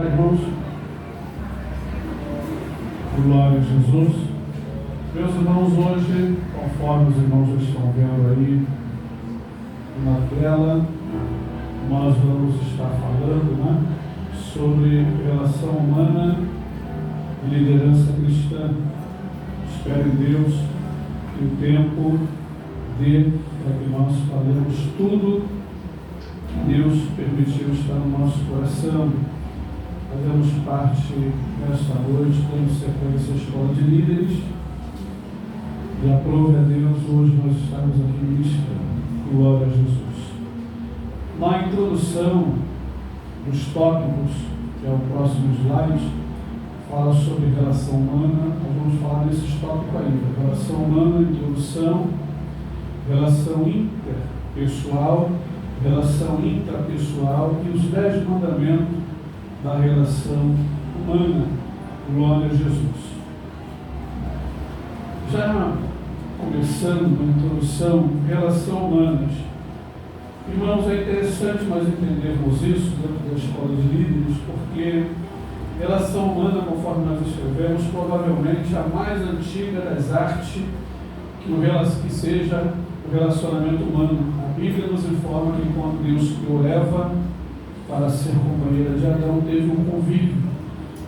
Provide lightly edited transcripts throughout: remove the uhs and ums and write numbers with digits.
Irmãos, glória a Jesus. Meus irmãos, hoje, conforme os irmãos já estão vendo aí na tela, nós vamos estar falando, sobre relação humana e liderança cristã. Espero em Deus que o tempo dê para que nós falemos tudo que Deus permitiu estar no nosso coração. Fazemos parte nesta noite, dando sequência à escola de líderes, e aprove a Deus hoje nós estamos aqui ministrando. Glória a Jesus. Na introdução dos tópicos, que é o próximo slide, fala sobre relação humana. Nós vamos falar desses tópicos ainda: relação humana, introdução, relação interpessoal, relação intrapessoal e os 10 mandamentos da relação humana. Glória a Jesus. Já começando a introdução, relação humanas. Irmãos, é interessante nós entendermos isso dentro da escola de líderes, porque relação humana, conforme nós escrevemos, provavelmente a mais antiga das artes que seja o relacionamento humano. A Bíblia nos informa que quando Deus criou Eva para ser companheira de Adão, teve um convívio.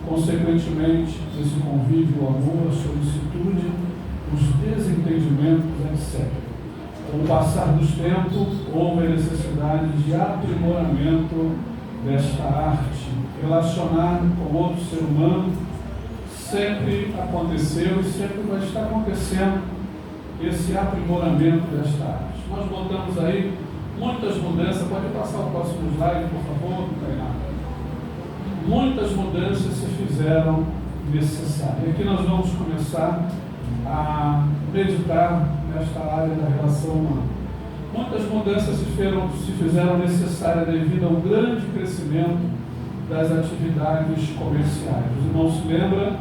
Consequentemente, esse convívio, o amor, a solicitude, os desentendimentos, etc. Com o passar dos tempos, houve a necessidade de aprimoramento desta arte. Relacionar com outro ser humano sempre aconteceu e sempre vai estar acontecendo esse aprimoramento desta arte. Nós botamos aí muitas mudanças. Pode passar o próximo slide, por favor, Tainá. Muitas mudanças se fizeram necessárias. E aqui nós vamos começar a meditar nesta área da relação humana. Muitas mudanças se fizeram necessárias devido ao grande crescimento das atividades comerciais. Os irmãos se lembram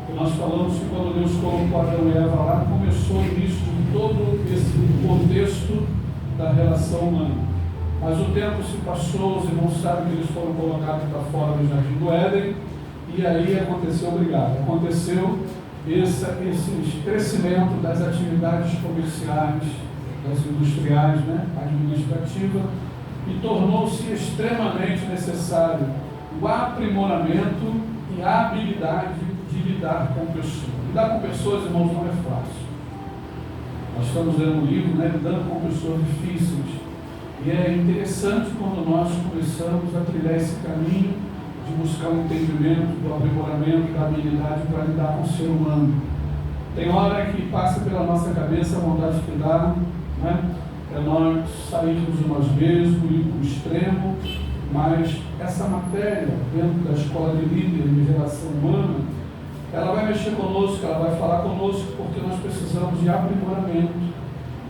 que nós falamos que quando Deus colocou Adão e Eva lá, começou o início de todo esse contexto da relação humana. Mas o tempo se passou, os irmãos sabem que eles foram colocados para fora do Jardim do Éden, e aí aconteceu esse crescimento das atividades comerciais, das industriais, administrativas, e tornou-se extremamente necessário o aprimoramento e a habilidade de lidar com pessoas. Lidar com pessoas, irmãos, não é fácil. Nós estamos lendo um livro, lidando com pessoas difíceis. E é interessante quando nós começamos a trilhar esse caminho de buscar o entendimento, do aprimoramento, da habilidade para lidar com o ser humano. Tem hora que passa pela nossa cabeça a vontade de lidar, é nós sairmos de nós mesmos, ir para o extremo, mas essa matéria, dentro da escola de líderes de relação humana, ela vai mexer conosco, ela vai falar conosco, porque nós precisamos de aprimoramento,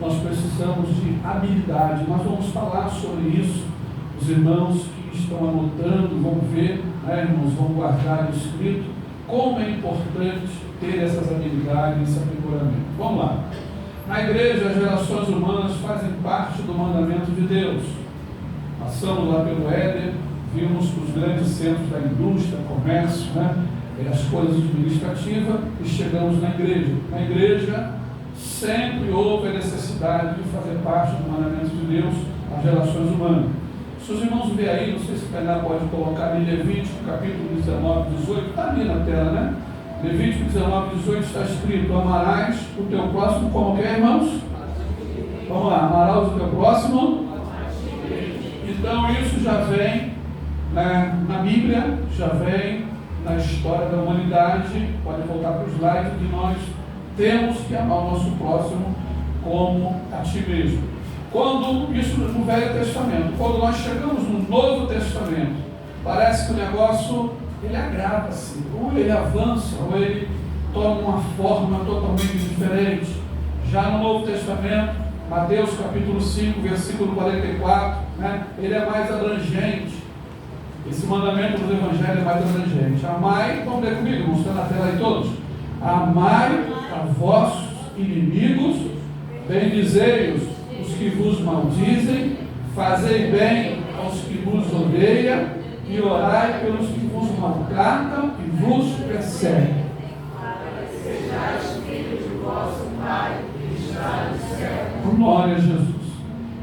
nós precisamos de habilidade. Nós vamos falar sobre isso. Os irmãos que estão anotando vão ver, irmãos, vão guardar escrito como é importante ter essas habilidades, esse aprimoramento. Vamos lá. Na igreja, as relações humanas fazem parte do mandamento de Deus. Passamos lá pelo Éden, vimos os grandes centros da indústria, comércio, as coisas administrativas, e chegamos na igreja. Na igreja, sempre houve a necessidade de fazer parte do mandamento de Deus, as relações humanas. Se os irmãos verem aí, não sei se o canal pode colocar em Levítico, capítulo 19, 18, está ali na tela, Levítico 19, 18 está escrito: amarás o teu próximo como quer, irmãos? Vamos lá, amarás o teu próximo. Então isso já vem na Bíblia, já vem na história da humanidade. Pode voltar para o slide, que nós temos que amar o nosso próximo como a ti mesmo. Quando isso no Velho Testamento, quando nós chegamos no Novo Testamento, parece que o negócio ele agrava-se, ou ele avança, ou ele toma uma forma totalmente diferente. Já no Novo Testamento, Mateus capítulo 5, versículo 44, ele é mais abrangente. Esse mandamento do Evangelho é mais abrangente. Amai, vamos ler comigo, mostrando na tela aí todos. Amai a vossos inimigos, bendizei-os os que vos maldizem, fazei bem aos que vos odeiam, e orai pelos que vos maltratam e vos perseguem. Glória a Jesus.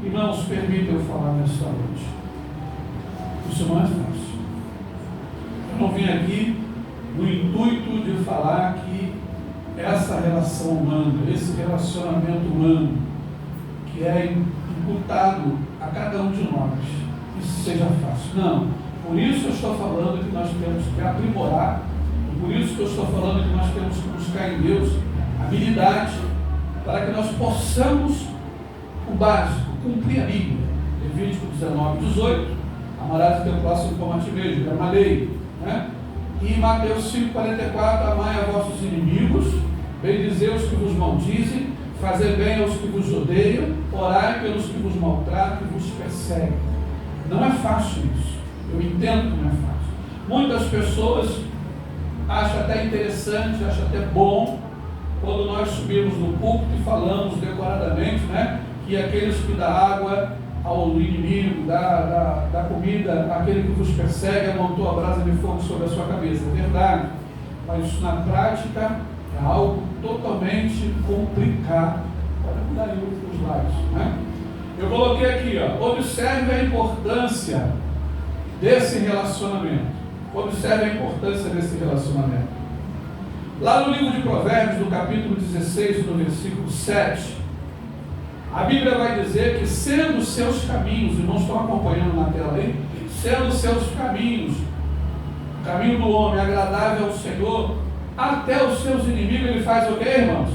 Irmãos, permita eu falar nesta noite. Isso não é fácil. Eu não vim aqui no intuito de falar que essa relação humana, esse relacionamento humano, que é imputado a cada um de nós, isso seja fácil. Não. Por isso eu estou falando que nós temos que aprimorar, e por isso que eu estou falando que nós temos que buscar em Deus habilidade para que nós possamos o básico, cumprir a Bíblia. Levítico 19, 18, amarás o teu próximo como a ti mesmo, é uma lei, né? E Mateus 5, 44, amai a vossos inimigos, bendizei os que vos maldizem, fazer bem aos que vos odeiam, orai pelos que vos maltratam e vos perseguem. Não é fácil isso, eu entendo que não é fácil. Muitas pessoas acham até interessante, acham até bom, quando nós subimos no púlpito e falamos decoradamente, né, que aqueles que dão água ao inimigo, dá comida àquele que vos persegue, amontou a brasa de fogo sobre a sua cabeça. É verdade, mas isso na prática é algo totalmente complicado. Pode mudar aí os slides, né? Eu coloquei aqui, ó, observe a importância desse relacionamento. Observe a importância desse relacionamento. Lá no livro de Provérbios, no capítulo 16, no versículo 7, a Bíblia vai dizer que sendo seus caminhos, irmãos estão acompanhando na tela aí, sendo seus caminhos, o caminho do homem agradável ao Senhor, até os seus inimigos ele faz o quê, irmãos?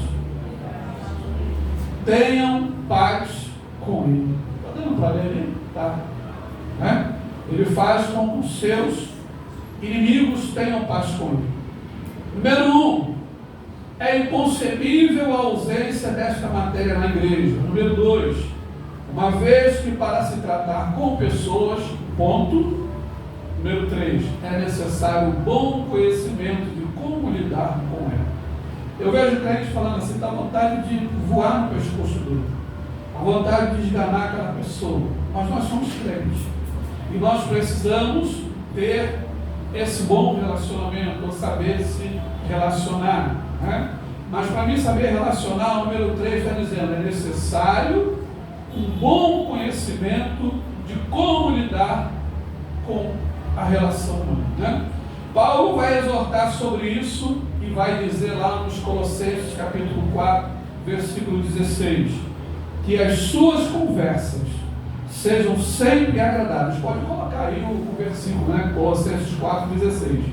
Tenham paz com ele. Está dando para ler ali? Tá. Né? Ele faz com que os seus inimigos tenham paz com ele. Número 1, é inconcebível a ausência desta matéria na igreja. Número 2, uma vez que para se tratar com pessoas, ponto. Número 3, é necessário um bom conhecimento de como lidar com ela. Eu vejo crente falando assim, dá vontade de voar no pescoço dele, a vontade de esganar aquela pessoa, mas nós somos crentes, e nós precisamos ter esse bom relacionamento, ou saber se relacionar, né? Mas para mim saber relacionar, o número 3 está dizendo, é necessário um bom conhecimento de como lidar com a relação humana, né? Paulo vai exortar sobre isso e vai dizer lá nos Colossenses capítulo 4, versículo 16, que as suas conversas sejam sempre agradáveis. Pode colocar aí o versículo, né? Colossenses 4, 16.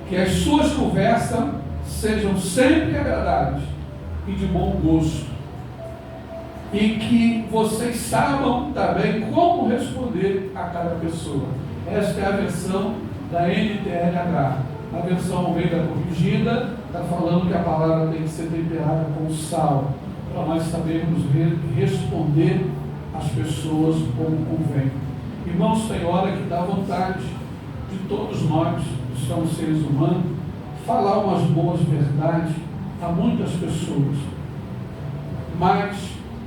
Que as suas conversas sejam sempre agradáveis e de bom gosto. E que vocês saibam também como responder a cada pessoa. Esta é a versão da NTLH. A versão Almeida Corrigida está falando que a palavra tem que ser temperada com sal, para nós sabermos responder às pessoas como convém. Irmãos, tem hora que dá vontade de todos nós, que somos seres humanos, falar umas boas verdades a muitas pessoas. Mas,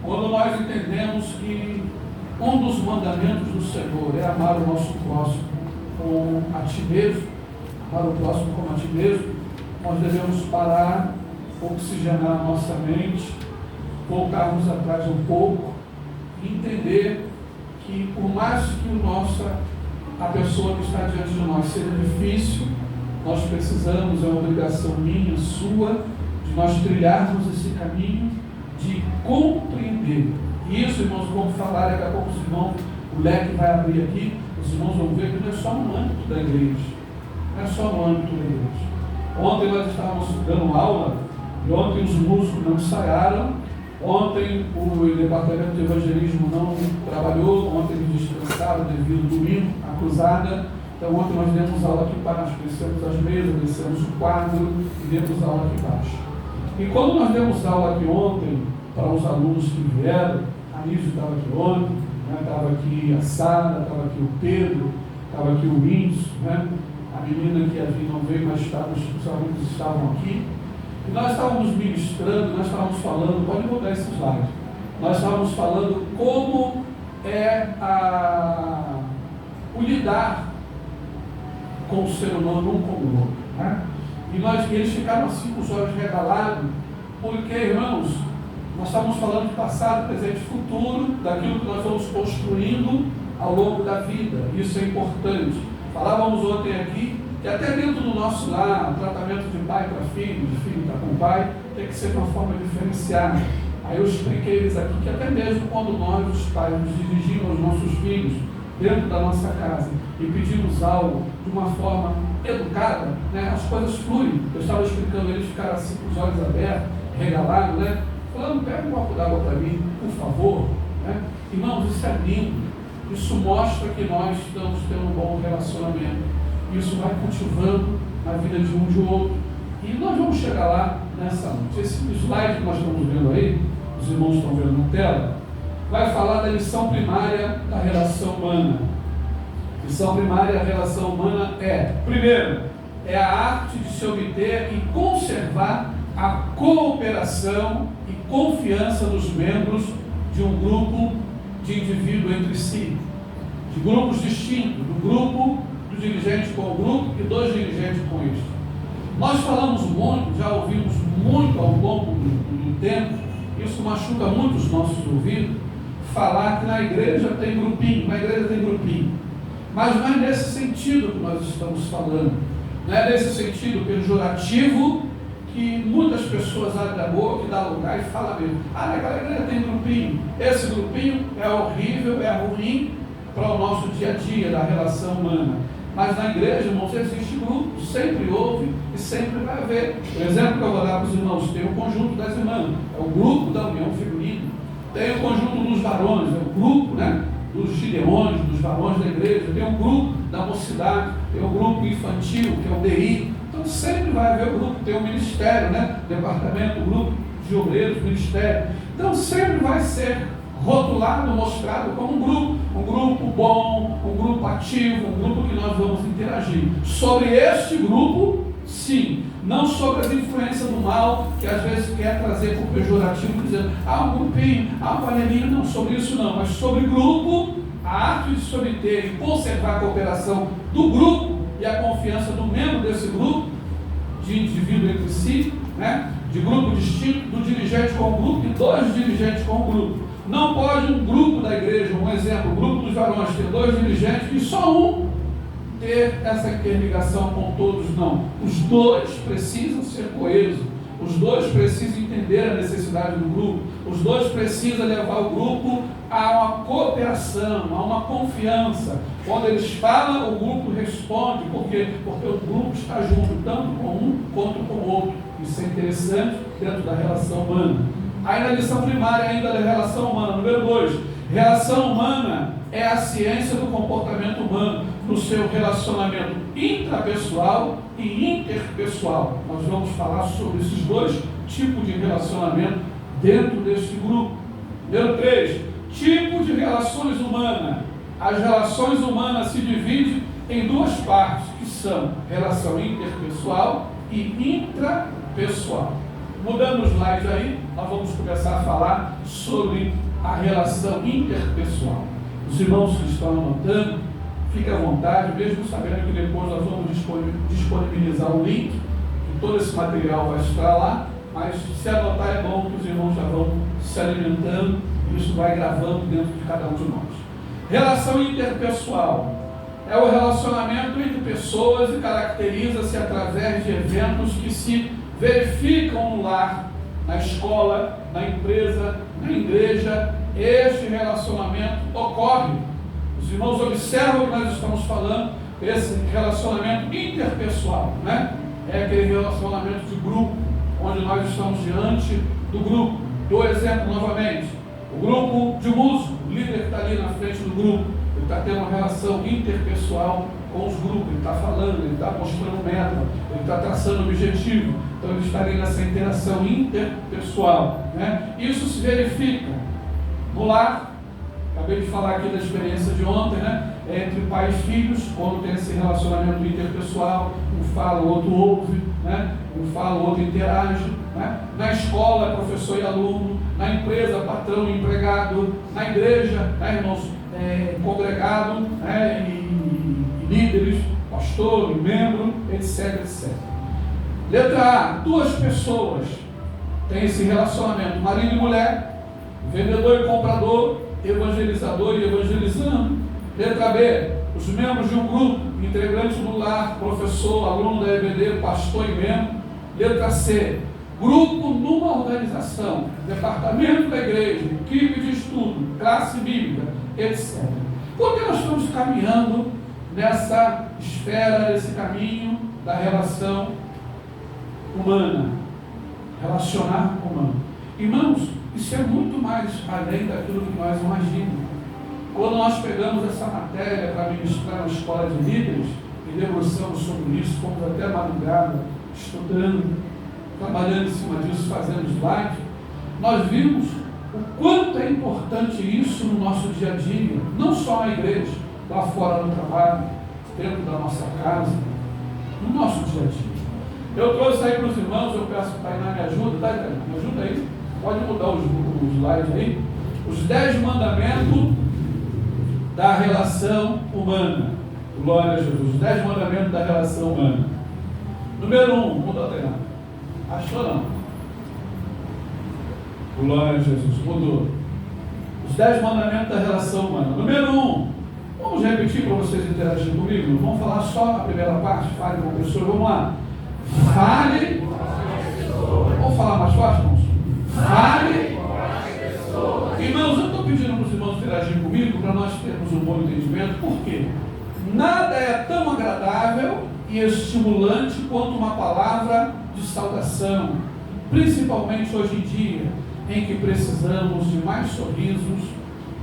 quando nós entendemos que um dos mandamentos do Senhor é amar o nosso próximo como a ti mesmo, amar o próximo como a ti mesmo, nós devemos parar, oxigenar a nossa mente, voltarmos atrás um pouco e entender que por mais que a pessoa que está diante de nós seja difícil, nós precisamos, é uma obrigação minha, sua, de nós trilharmos esse caminho de compreender. E isso, irmãos, vamos falar daqui a pouco, os irmãos, o leque vai abrir aqui, os irmãos vão ver que não é só no âmbito da igreja. Não é só no âmbito da igreja. Ontem nós estávamos dando aula, e ontem os músicos não ensaiaram, ontem o departamento de evangelismo não trabalhou, ontem eles descansaram devido ao domingo, a cruzada. Então ontem nós demos aula aqui embaixo, descemos as mesas, descemos o quadro e demos aula aqui embaixo. E quando nós demos aula aqui ontem, para os alunos que vieram, a Nísio estava aqui ontem, né? Estava aqui a Sara, estava aqui o Pedro, estava aqui o Índio, né? A menina que ia vir não veio, mas os alunos estavam aqui. E nós estávamos ministrando, nós estávamos falando, pode mudar esse slide, nós estávamos falando como é o lidar com o ser humano, um com o outro. Né? E eles ficaram assim com os olhos regalados, porque, irmãos, nós estamos falando de passado, presente e futuro, daquilo que nós vamos construindo ao longo da vida. Isso é importante. Falávamos ontem aqui que até dentro do nosso lar, o tratamento de pai para filho, de filho para com pai, tem que ser de uma forma diferenciada. Aí eu expliquei eles aqui que até mesmo quando nós, os pais, nos dirigimos aos nossos filhos dentro da nossa casa e pedimos algo de uma forma educada, né, as coisas fluem. Eu estava explicando, eles ficaram assim com os olhos abertos, regalados, né? Falando, pega um copo d'água para mim, por favor. Né? Irmãos, isso é lindo. Isso mostra que nós estamos tendo um bom relacionamento. Isso vai cultivando na vida de um de outro. E nós vamos chegar lá nessa noite. Esse slide que nós estamos vendo aí, os irmãos estão vendo na tela, vai falar da lição primária da relação humana. Lição primária da relação humana primeiro, é a arte de se obter e conservar a cooperação e confiança dos membros de um grupo de indivíduos entre si, de grupos distintos, do grupo do dirigente com o grupo e dos dirigentes com este. Nós falamos muito, já ouvimos muito ao longo do tempo, isso machuca muito os nossos ouvidos, falar que na igreja tem grupinho, mas não é nesse sentido que nós estamos falando, não é nesse sentido pejorativo que muitas pessoas abrem a boca e dão lugar e falam mesmo, naquela igreja tem grupinho, esse grupinho é horrível, é ruim para o nosso dia a dia da relação humana. Mas na igreja, irmãos, existe grupo, sempre houve e sempre vai haver. O exemplo que eu vou dar para os irmãos, tem o conjunto das irmãs, é o grupo da união feminina. Tem o conjunto dos varões, é o grupo, né, dos gideões, dos varões da igreja. Tem o grupo da mocidade, tem o grupo infantil, que é o DI. Então sempre vai haver o grupo, tem o ministério, né, departamento, o grupo de obreiros, ministério. Então sempre vai ser rotulado, mostrado como um grupo bom, um grupo ativo, um grupo que nós vamos interagir. Sobre este grupo, sim, não sobre as influências do mal, que às vezes quer trazer por pejorativo, dizendo, um grupinho, um panelinho, não, sobre isso não, mas sobre grupo, a arte de se obter e conservar a cooperação do grupo e a confiança do membro desse grupo, de indivíduo entre si, né, de grupo distinto, do dirigente com o grupo e dos dirigentes com o grupo. Não pode um grupo da igreja, um exemplo, o grupo dos varões, ter dois dirigentes e só um ter essa interligação com todos, não. Os dois precisam ser coesos, os dois precisam entender a necessidade do grupo, os dois precisam levar o grupo a uma cooperação, a uma confiança. Quando eles falam, o grupo responde, porque o grupo está junto, tanto com um quanto com o outro. Isso é interessante dentro da relação humana. Aí na lição primária ainda da relação humana, número 2, relação humana é a ciência do comportamento humano no seu relacionamento intrapessoal e interpessoal. Nós vamos falar sobre esses dois tipos de relacionamento dentro deste grupo. Número 3, tipo de relações humanas. As relações humanas se dividem em duas partes, que são relação interpessoal e intrapessoal. Mudando os slides aí, nós vamos começar a falar sobre a relação interpessoal. Os irmãos que estão anotando, fiquem à vontade, mesmo sabendo que depois nós vamos disponibilizar o link, que todo esse material vai estar lá, mas se anotar é bom que os irmãos já vão se alimentando e isso vai gravando dentro de cada um de nós. Relação interpessoal é o relacionamento entre pessoas e caracteriza-se através de eventos que se verificam no lar, na escola, na empresa, na igreja. Este relacionamento ocorre. Os irmãos observam que nós estamos falando, esse relacionamento interpessoal, né? É aquele relacionamento de grupo, onde nós estamos diante do grupo. Dou exemplo novamente, o grupo de música, o líder que está ali na frente do grupo, ele está tendo uma relação interpessoal com os grupos, ele está falando, ele está mostrando meta, ele está traçando objetivo, então ele está ali nessa interação interpessoal, né? Isso se verifica no lar. Acabei de falar aqui da experiência de ontem, né? Entre pais e filhos, quando tem esse relacionamento interpessoal, um fala, o outro ouve, né? Um fala, o outro interage, né? Na escola, professor e aluno, na empresa, patrão e empregado, na igreja, né, irmãos, congregado, né? E líderes, pastores pastor, um membro, etc, etc. Letra A, duas pessoas têm esse relacionamento, marido e mulher, vendedor e comprador, evangelizador e evangelizando. Letra B, os membros de um grupo, integrantes do lar, professor, aluno da EBD, pastor e membro. Letra C, grupo numa organização, departamento da igreja, equipe de estudo, classe bíblica, etc. Porque nós estamos caminhando nessa esfera, nesse caminho da relação humana, relacionar humano. Irmãos, isso é muito mais além daquilo que nós imaginamos. Quando nós pegamos essa matéria para ministrar na escola de líderes e debruçamos sobre isso, fomos até a madrugada estudando, trabalhando em cima disso, fazendo slide, nós vimos o quanto é importante isso no nosso dia a dia, não só na igreja, lá fora no trabalho, dentro da nossa casa, no nosso dia a dia. Eu trouxe aí para os irmãos, eu peço que o Tainá me ajuda, tá, Tainá? Me ajuda aí, pode mudar os slides aí. Os 10 mandamentos da relação humana. Glória a Jesus. Os 10 mandamentos da relação humana. Número 1, mudou, Tainá? Achou não? Glória a Jesus, mudou. Os 10 mandamentos da relação humana. Número 1, vamos repetir para vocês interagirem comigo? Vamos falar só a primeira parte, fale com a pessoa, vamos lá. Fale. Vamos falar mais forte, irmãos? Fale. Irmãos, eu estou pedindo para os irmãos interagirem comigo para nós termos um bom entendimento. Por quê? Nada é tão agradável e estimulante quanto uma palavra de saudação, principalmente hoje em dia, em que precisamos de mais sorrisos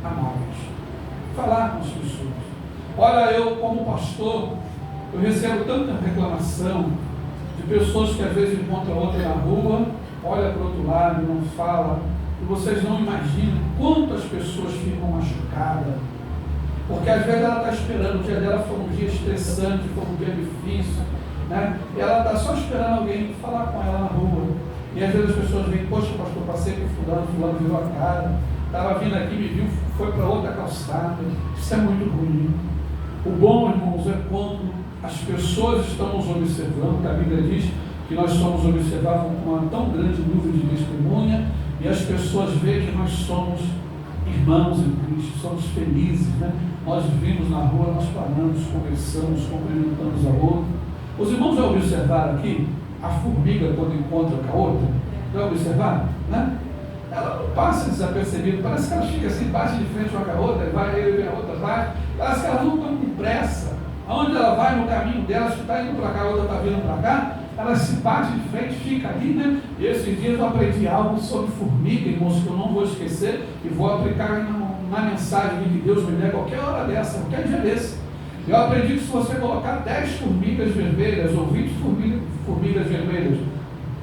amáveis. Falar com as pessoas. Olha, eu como pastor, eu recebo tanta reclamação de pessoas que às vezes encontram outra na rua, olha para o outro lado e não fala, e vocês não imaginam quantas pessoas ficam machucadas, porque às vezes ela está esperando, o dia dela foi um dia estressante, foi um dia difícil, né? E ela está só esperando alguém falar com ela na rua, e às vezes as pessoas vêm, poxa pastor, passei por fulano virou a cara, estava vindo aqui, me viu, foi para outra calçada. Isso é muito ruim. O bom, irmãos, é quando as pessoas estão nos observando, que a Bíblia diz que nós somos observados com uma tão grande nuvem de testemunha, e as pessoas veem que nós somos irmãos em Cristo, somos felizes, né? Nós vivemos na rua, nós paramos, conversamos, cumprimentamos a outro. Os irmãos já observaram aqui a formiga quando encontra com a outra? Já observaram? Né? Ela não passa desapercebida, parece que ela fica assim, bate de frente uma com a outra, vai, ele vem a outra, vai, parece que elas não estão com pressa. Aonde ela vai no caminho delas, que está indo para cá, a outra está vindo para cá, ela se bate de frente, fica ali, né? E esses dias eu aprendi algo sobre formiga, irmãos, que eu não vou esquecer, e vou aplicar na mensagem que Deus me der qualquer hora dessa, qualquer dia desse. Eu aprendi que se você colocar 10 formigas vermelhas ou 20 formigas vermelhas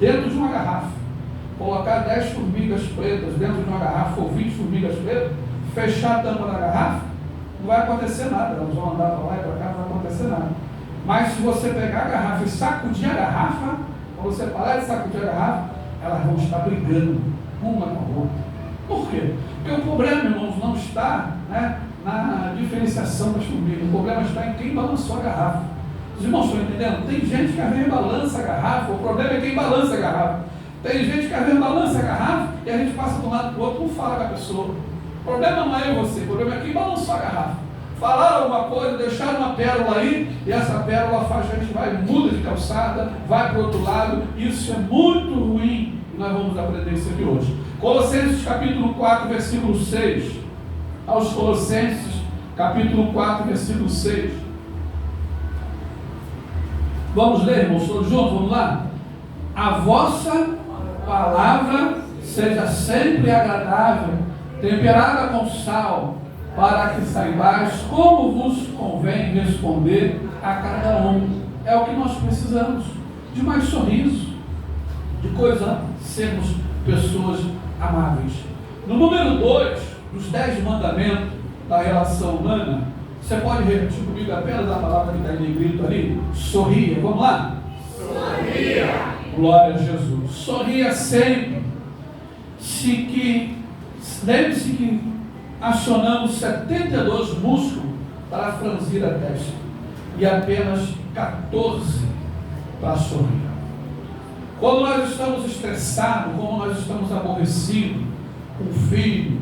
dentro de uma garrafa, colocar 10 formigas pretas dentro de uma garrafa ou 20 formigas pretas, fechar a tampa da garrafa, não vai acontecer nada, elas vão andar para lá e para cá, não vai acontecer nada. Mas se você pegar a garrafa e sacudir a garrafa, quando você parar de sacudir a garrafa, elas vão estar brigando uma com a outra. Por quê? Porque o problema, irmãos, não está, né, na diferenciação das formigas, o problema está em quem balançou a garrafa. Os irmãos estão entendendo? Tem gente que às vezes balança a garrafa, o problema é quem balança a garrafa. Tem gente que às vezes balança a garrafa e a gente passa de um lado para o outro, não fala com a pessoa. O problema não é eu e você, o problema é quem balançou a garrafa. Falaram alguma coisa, deixaram uma pérola aí, e essa pérola faz a gente vai, muda de calçada, vai para o outro lado. Isso é muito ruim, e nós vamos aprender isso aqui hoje. Colossenses capítulo 4, versículo 6. Aos Colossenses capítulo 4, versículo 6. Vamos ler, irmãos, todos juntos, vamos lá? A vossa palavra seja sempre agradável, temperada com sal, para que saibais como vos convém responder a cada um. É o que nós precisamos, de mais sorriso, de coisa, sermos pessoas amáveis. No número 2, dos 10 mandamentos da relação humana, você pode repetir comigo apenas a palavra que está em negrito ali? Sorria, vamos lá? Sorria! Glória a Jesus. Sorria sempre. Lembre-se que acionamos 72 músculos para franzir a testa e apenas 14 para sorrir. Quando nós estamos estressados, como nós estamos aborrecidos com o filho,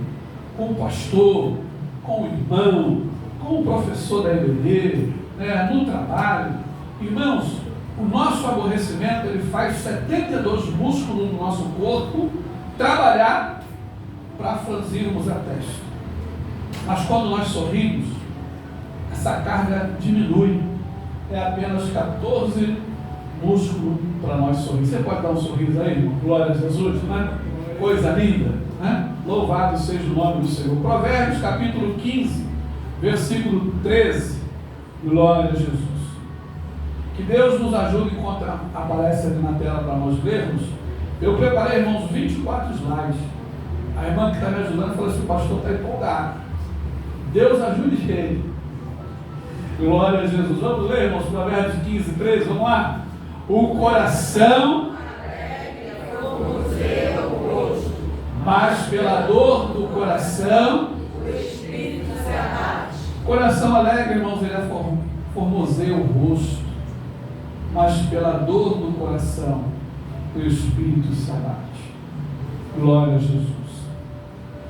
com o pastor, com o irmão, com o professor da EBD, né, no trabalho, irmãos, o nosso aborrecimento ele faz 72 músculos do nosso corpo trabalhar para franzirmos a testa. Mas quando nós sorrimos, essa carga diminui. É apenas 14 músculos para nós sorrir. Você pode dar um sorriso aí, irmão? Glória a Jesus, né? Coisa linda, né? Louvado seja o nome do Senhor. Provérbios capítulo 15, versículo 13. Glória a Jesus. Que Deus nos ajude enquanto aparece ali na tela para nós lermos. Eu preparei, irmãos, 24 slides. A irmã que está me ajudando falou assim: o pastor está empolgado. Deus ajude ele. Glória a Jesus. Vamos ler, irmãos, Provérbios 15, 13, vamos lá. O coração mas pela dor do coração o espírito se abate. Coração alegre, irmãos, ele formoseia o rosto, mas pela dor do coração o espírito se abate. Glória a Jesus.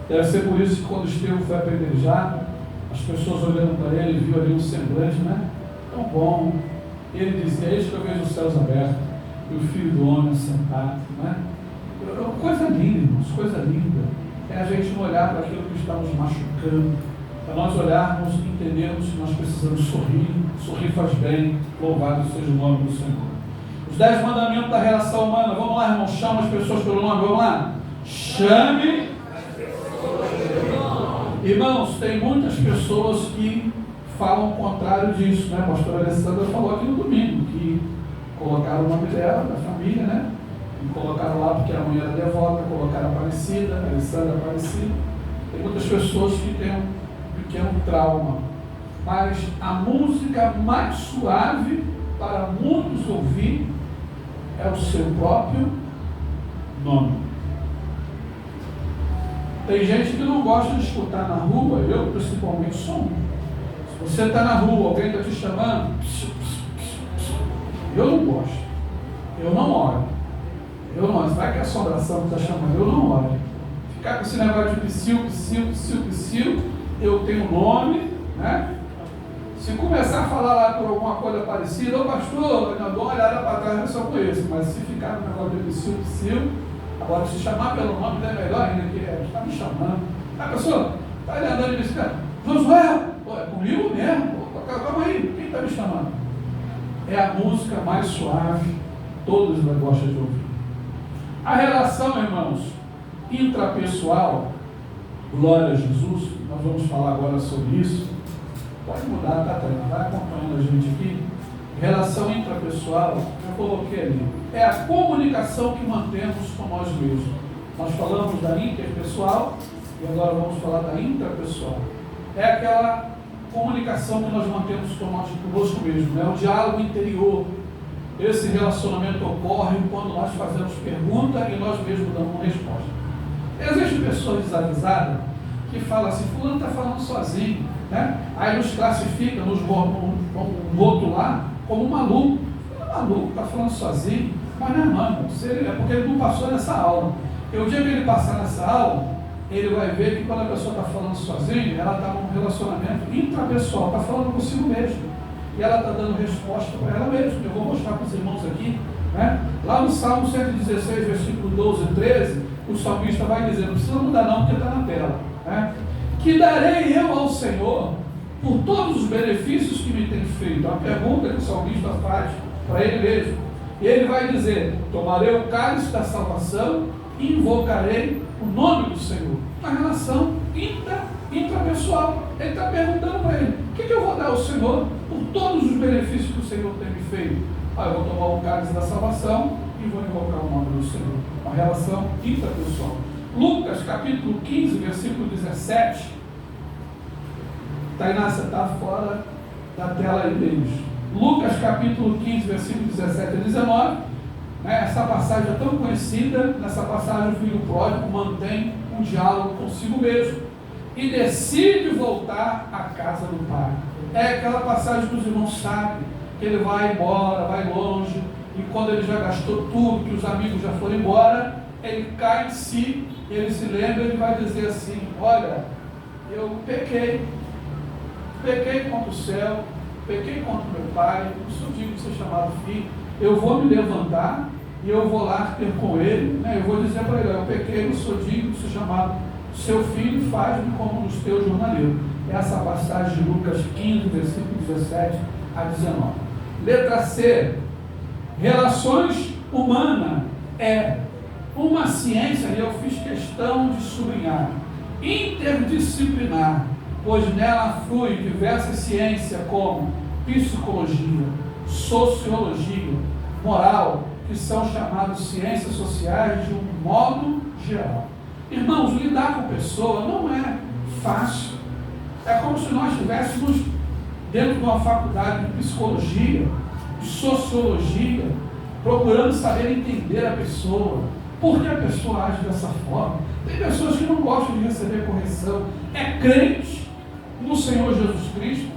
Deve ser por isso que quando Estevão foi apedrejado, as pessoas olhando para ele, viu ali um semblante, né? Tão bom. Ele dizia: eis que eu vejo os céus abertos e o Filho do Homem sentado, né? Coisa linda, irmãos, coisa linda. É a gente não olhar para aquilo que está nos machucando, para nós olharmos e entendermos que nós precisamos sorrir. Sorrir faz bem. Louvado seja o nome do Senhor. Os 10 mandamentos da relação humana. Vamos lá, irmãos, chama as pessoas pelo nome. Vamos lá. Chame as pessoas pelo nome. Irmãos, tem muitas pessoas que falam o contrário disso, né? A pastora Alessandra falou aqui no domingo que colocaram o nome dela, da família, né? E colocaram lá porque a mãe era devota, colocaram Aparecida, Alessandra Aparecida. Tem muitas pessoas que têm um pequeno trauma. Mas a música mais suave para muitos ouvir é o seu próprio nome. Tem gente que não gosta de escutar na rua, eu principalmente sou um. Se você está na rua, alguém está te chamando, eu não gosto. Eu não olho. Eu não olho. Será que é a assombração que está chamando? Eu não olho. Ficar com esse negócio de psiu, eu tenho nome, né? Se começar a falar lá por alguma coisa parecida, ô pastor, eu dou uma olhada para trás, eu só conheço. Mas se ficar no negócio de psiu, agora se chamar pelo nome é melhor ainda, que está me chamando. A pessoa está ali andando de bicicleta: Josué, pô, é comigo mesmo, pô, calma aí, quem está me chamando? É a música mais suave, todos gostam de ouvir. A relação, irmãos, intrapessoal, glória a Jesus, nós vamos falar agora sobre isso. Pode mudar, tá? Vai acompanhando a gente aqui. Relação intrapessoal, eu coloquei ali, é a comunicação que mantemos com nós mesmos. Nós falamos da interpessoal e agora vamos falar da intrapessoal. É aquela comunicação que nós mantemos conosco mesmo, é o diálogo interior. Esse relacionamento ocorre quando nós fazemos pergunta e nós mesmos damos uma resposta. Existem pessoas desavisadas que falam assim: fulano está falando sozinho, né? Aí nos classifica, nos vão rotular como maluco. Ele é maluco, está falando sozinho, mas não é mano, é porque ele não passou nessa aula. E o dia que ele passar nessa aula, ele vai ver que quando a pessoa está falando sozinho, ela está num relacionamento intrapessoal, está falando consigo mesmo. E ela está dando resposta para ela mesma. Eu vou mostrar para os irmãos aqui, né? Lá no Salmo 116, versículo 12 e 13, o salmista vai dizer: não precisa mudar não, porque está na tela, né? Que darei eu ao Senhor por todos os benefícios que me tem feito. A pergunta que o salmista faz para ele mesmo. E ele vai dizer: tomarei o cálice da salvação e invocarei o nome do Senhor. Uma relação intrapessoal. Ele está perguntando para ele: o que eu vou dar ao Senhor por todos os benefícios que o Senhor tem me feito? Eu vou tomar o cálice da salvação e vou invocar o nome do Senhor. Uma relação intrapessoal. Lucas capítulo 15, versículo 17. Tainá, você está fora da tela aí deles. Lucas capítulo 15, versículo 17 a 19. Essa passagem é tão conhecida. Nessa passagem o filho pródigo mantém um diálogo consigo mesmo e decide voltar à casa do pai. É aquela passagem que os irmãos sabem, que ele vai embora, vai longe, e quando ele já gastou tudo, que os amigos já foram embora, ele cai em si, ele se lembra, ele vai dizer assim: olha, eu pequei contra o céu, pequei contra o meu pai, não sou digno de ser chamado filho, eu vou me levantar e eu vou lá ter com ele, né? Eu vou dizer para ele: eu pequei, não sou digno de ser chamado seu filho, faz-me como nos teus jornaleiros. Essa passagem de Lucas 15, versículo 17 a 19. Letra C. Relações humanas é uma ciência, e eu fiz questão de sublinhar, interdisciplinar, pois nela flui diversas ciências como psicologia, sociologia, moral, que são chamadas ciências sociais de um modo geral. Irmãos, lidar com pessoa não é fácil. É como se nós estivéssemos dentro de uma faculdade de psicologia, de sociologia, procurando saber entender a pessoa, por que a pessoa age dessa forma. Tem pessoas que não gostam de receber correção, é crente no Senhor Jesus Cristo,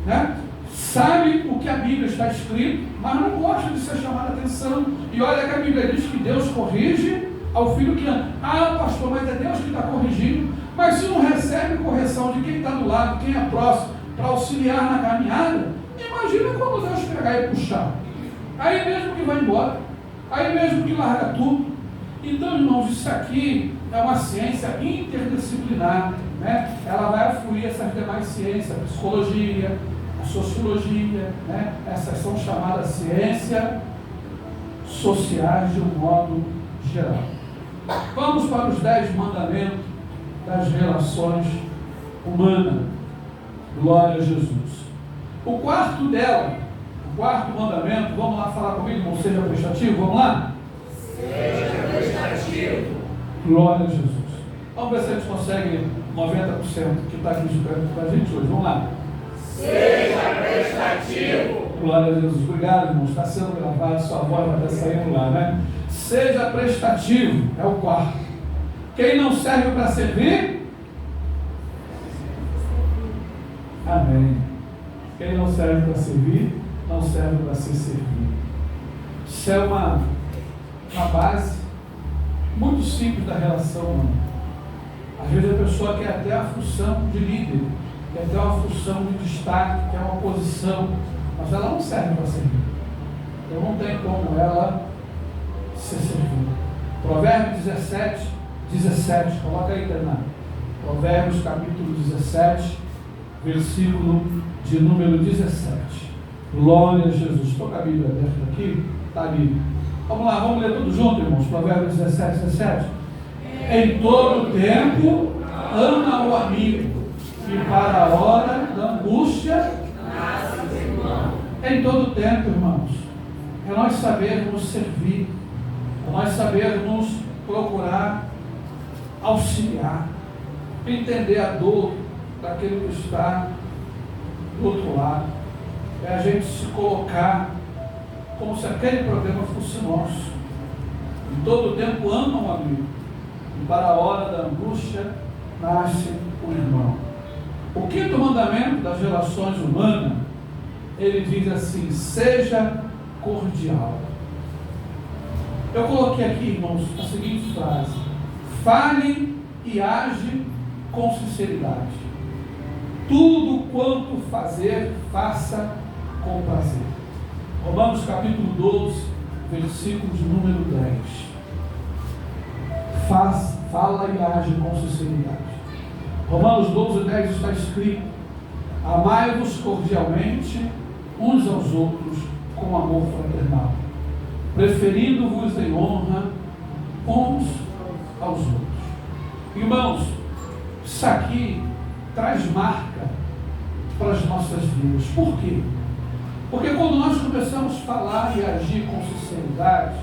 né? Sabe o que a Bíblia está escrito, mas não gosta de ser chamado a atenção. E olha que a Bíblia diz que Deus corrige ao filho que ama. Ah, pastor, mas é Deus que está corrigindo. Mas se não recebe correção de quem está do lado, quem é próximo, para auxiliar na caminhada, imagina quando Deus pegar e puxar. Aí mesmo que vai embora, aí mesmo que larga tudo. Então, irmãos, isso aqui é uma ciência interdisciplinar, né? Ela vai afluir essas demais ciências, a psicologia, a sociologia, né? Essas são chamadas ciências sociais de um modo geral. Vamos para os 10 mandamentos das relações humanas. Glória a Jesus. O quarto dela, o quarto mandamento, vamos lá falar comigo, irmão, seja prestativo, vamos lá? Seja prestativo. Glória a Jesus. Vamos ver se a gente consegue 90% que está aqui esperando para a gente hoje. Vamos lá. Seja prestativo. Glória a Jesus. Obrigado, irmão. Está sendo gravado, sua voz vai estar saindo lá, né? Seja prestativo, é o quarto. Quem não serve para servir? Amém. Quem não serve para servir, não serve para ser servido. Isso é uma base muito simples da relação humana. Às vezes a pessoa quer até a função de líder, quer até uma função de destaque, quer uma posição, mas ela não serve para servir. Então não tem como ela ser servida. Provérbios 17, coloca aí, Renato. Provérbios capítulo 17, versículo de número 17. Glória a Jesus. Estou com a Bíblia aberta aqui, está ali. Vamos lá, vamos ler tudo junto, irmãos. Provérbios 17. Em todo tempo ama o amigo, e para a hora da angústia nasce o irmão. Em todo tempo, irmãos, é nós sabermos servir, é nós sabermos procurar auxiliar, entender a dor daquele que está do outro lado, é a gente se colocar como se aquele problema fosse nosso. Em todo tempo ama o amigo, e para a hora da angústia nasce o irmão. O quinto mandamento das relações humanas, ele diz assim: seja cordial. Eu coloquei aqui, irmãos, a seguinte frase: fale e age com sinceridade. Tudo quanto fazer, faça com prazer. Romanos capítulo 12, versículo de número 10. Fala e age com sinceridade. Romanos 12, 10 está escrito: amai-vos cordialmente uns aos outros com amor fraternal, preferindo-vos em honra uns aos outros. Irmãos, isso aqui traz marca para as nossas vidas. Por quê? Porque quando nós começamos a falar e agir com sinceridade,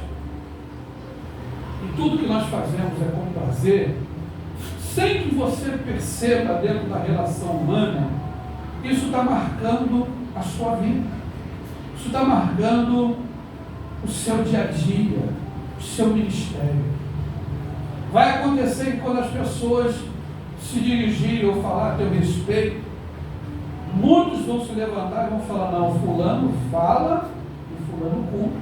e tudo que nós fazemos é com prazer, sem que você perceba dentro da relação humana, isso está marcando a sua vida, isso está marcando o seu dia a dia, o seu ministério. Vai acontecer que quando as pessoas se dirigirem ou falar a teu respeito, Muitos vão se levantar e vão falar, não, fulano fala e fulano cumpre.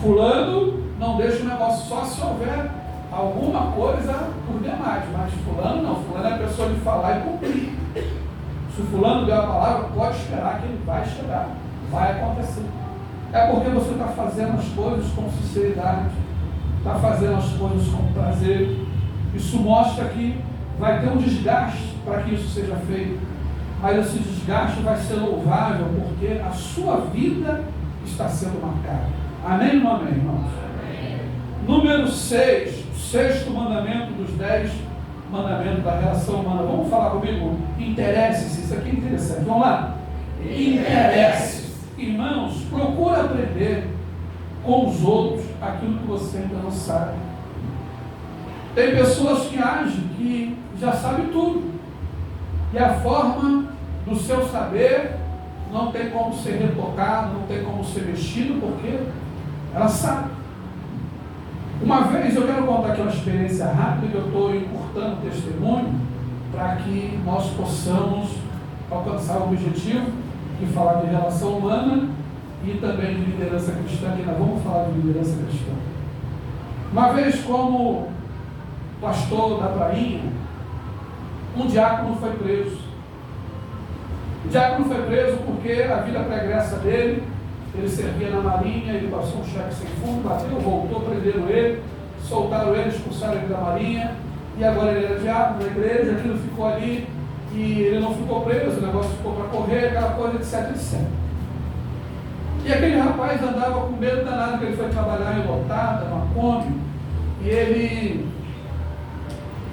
Fulano não deixa o negócio só se houver alguma coisa por demais, mas fulano não, fulano é a pessoa de falar e cumprir. Se o fulano deu a palavra, pode esperar que ele vai chegar, vai acontecer. É porque você está fazendo as coisas com sinceridade, está fazendo as coisas com prazer. Isso mostra que vai ter um desgaste para que isso seja feito, mas esse desgaste vai ser louvável, porque a sua vida está sendo marcada. Amém ou não amém, irmãos? Amém. Número 6, o sexto mandamento dos 10 mandamentos da relação humana. Vamos falar comigo? Interesse-se, isso aqui é interessante. Vamos lá? Interesse. Irmãos, procura aprender com os outros aquilo que você ainda não sabe. Tem pessoas que agem que já sabem tudo. E a forma do seu saber não tem como ser retocado, não tem como ser mexido, porque ela sabe. Uma vez, eu quero contar aqui uma experiência rápida, que eu estou encurtando o testemunho, para que nós possamos alcançar o objetivo de falar de relação humana e também de liderança cristã, que nós vamos falar de liderança cristã. Uma vez, como pastor da Prainha, um diácono foi preso. O diácono foi preso porque a vida pregressa dele, ele servia na marinha, ele passou um cheque sem fundo, bateu, voltou, prenderam ele, soltaram ele, expulsaram ele da marinha, e agora ele era diácono da igreja, aquilo ficou ali, e ele não ficou preso, o negócio ficou para correr, aquela coisa, etc, etc. E aquele rapaz andava com medo danado, que ele foi trabalhar em lotada, numa Kombi, e ele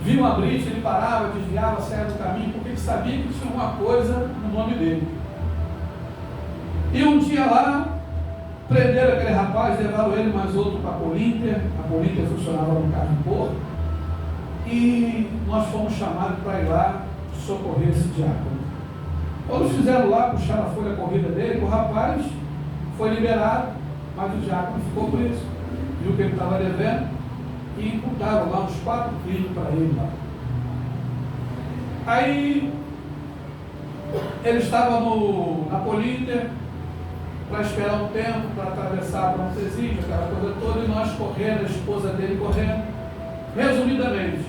viu uma brita, ele parava, desviava, saia do caminho, porque ele sabia que tinha uma coisa no nome dele. E um dia lá, prenderam aquele rapaz, levaram ele mais outro para a Polínter. A Polínter funcionava no carro de porto, e nós fomos chamados para ir lá socorrer esse diácono. Quando fizeram lá, puxaram a folha corrida dele, o rapaz foi liberado, mas o diácono ficou preso. Viu que ele estava devendo e imputaram lá uns 4 crimes para ele lá. Aí ele estava na Polínter para esperar um tempo, para atravessar para um presídio, aquela coisa toda, e nós correndo, a esposa dele correndo. Resumidamente,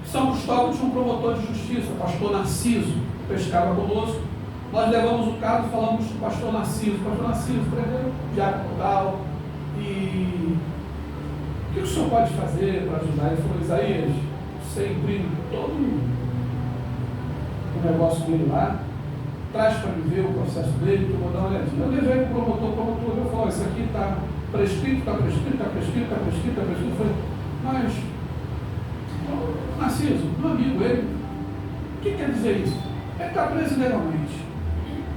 São Cristóvão tinha um promotor de justiça, o pastor Narciso, que pescava conosco. Nós levamos o caso e falamos com o pastor Narciso. Pastor Narciso, prendeu o diácono tal, e o que o senhor pode fazer para ajudar? Ele falou, Isaías, você imprime todo o negócio dele lá, traz para mim ver o processo dele, que eu vou dar uma olhadinha. Eu levei para o promotor, eu falei, isso aqui está prescrito, está prescrito, está prescrito, está prescrito, está prescrito. Eu falei, mas, Narciso, meu amigo, ele, o que quer dizer isso? Ele está preso legalmente.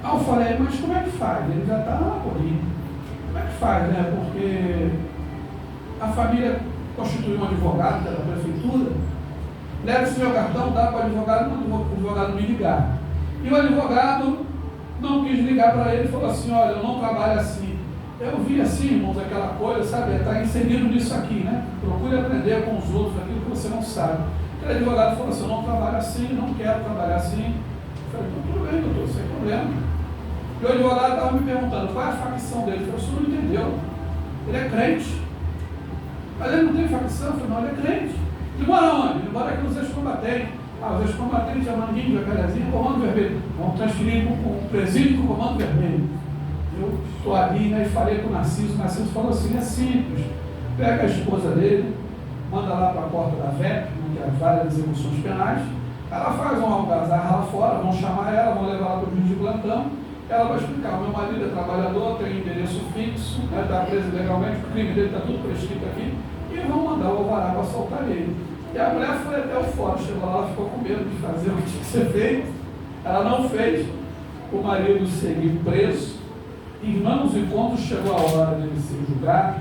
Aí eu falei, mas como é que faz? Ele já está na polícia. Como é que faz, né? Porque a família constituiu um advogado da prefeitura, leva esse meu cartão, dá para o advogado me ligar. E o advogado não quis ligar para ele e falou assim, olha, eu não trabalho assim. Eu vi assim, irmãos, aquela coisa, sabe, está inserido nisso aqui, né? Procure aprender com os outros aquilo que você não sabe. Aquele advogado falou assim, eu não trabalho assim, não quero trabalhar assim. Eu falei, tudo bem, doutor, sem problema. E o advogado estava me perguntando, qual é a facção dele? Eu falei, o senhor não entendeu. Ele é crente. Mas ele não tem facção? Eu falei, não, ele é crente. Ele mora onde? Ele mora aqui nos ex-combatentes. Os ex-combatentes é Manguinho, Jacarezinho, Comando Vermelho. Vamos transferir para o presídio do Comando Vermelho. Eu estou ali, né, e falei com o Narciso falou assim, é simples, pega a esposa dele, manda lá para a porta da VEP, que é a Vara das Execuções Penais, ela faz um algazarra lá fora, vão chamar ela, vão levar ela para o juiz de plantão, ela vai explicar, o meu marido é trabalhador, tem endereço fixo, está preso legalmente, o crime dele está tudo prescrito aqui, e vão mandar o alvará para soltar ele. E a mulher foi até o fórum, chegou lá, ela ficou com medo de fazer o que tinha que ser feito, ela não fez, o marido seguiu preso. Irmãos, e quando chegou a hora dele ser julgado,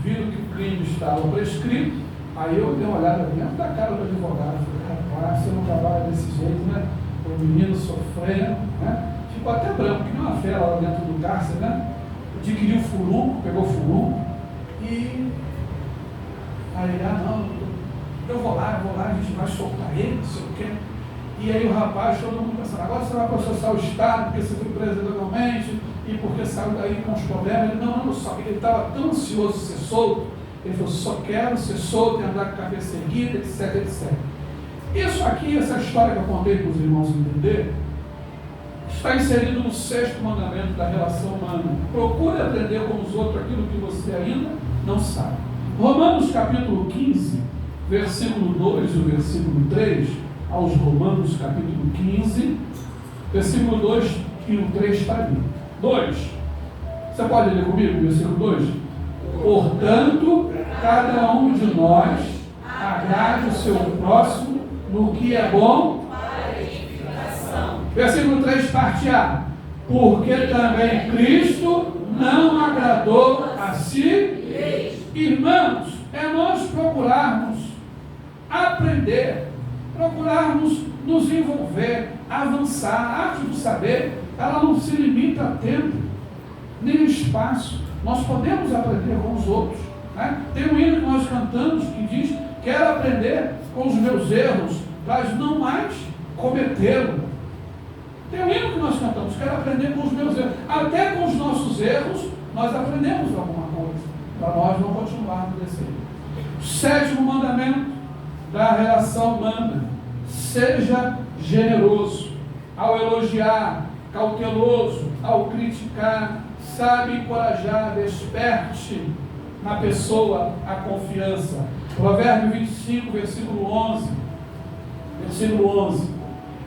viram que o crime estava prescrito, aí eu dei uma olhada dentro da cara do advogado, falei, rapaz, você não trabalha desse jeito, né? O menino sofrendo, né? Ficou até branco, que nem uma fera lá dentro do cárcere, né? Adquiriu furunco, pegou furunco, e aí, não, eu vou lá, a gente vai soltar ele, não sei o quê. E aí o rapaz, todo mundo pensando, agora você vai processar o Estado porque você foi preso ilegalmente e porque saiu daí com os problemas. Ele, não, só que ele estava tão ansioso de ser solto, ele falou, só quero ser solto e andar com a cabeça erguida, etc, etc. Isso aqui, essa história que eu contei para os irmãos entender, está inserido no 6º mandamento da relação humana. Procure aprender com os outros aquilo que você ainda não sabe. Romanos capítulo 15, versículo 2 e o versículo 3, aos Romanos capítulo 15, versículo 2 e o 3 está ali. 2. Você pode ler comigo o versículo 2? Portanto, cada um de nós agrade o seu próximo no que é bom para a edificação. Versículo 3, parte A. Porque também Cristo não agradou a si. Irmãos, é nós procurarmos aprender, procurarmos nos envolver, avançar. A arte do saber, ela não se limita a tempo, nem a espaço. Nós podemos aprender com os outros, né? Tem um hino que nós cantamos que diz, quero aprender com os meus erros, mas não mais cometê-los. Tem um hino que nós cantamos, quero aprender com os meus erros. Até com os nossos erros, nós aprendemos alguma coisa, para nós não continuarmos desse jeito. 7º mandamento da relação humana, seja generoso, ao elogiar, cauteloso, ao criticar, sabe encorajar, desperte na pessoa a confiança. Provérbio 25, versículo 11. Versículo 11.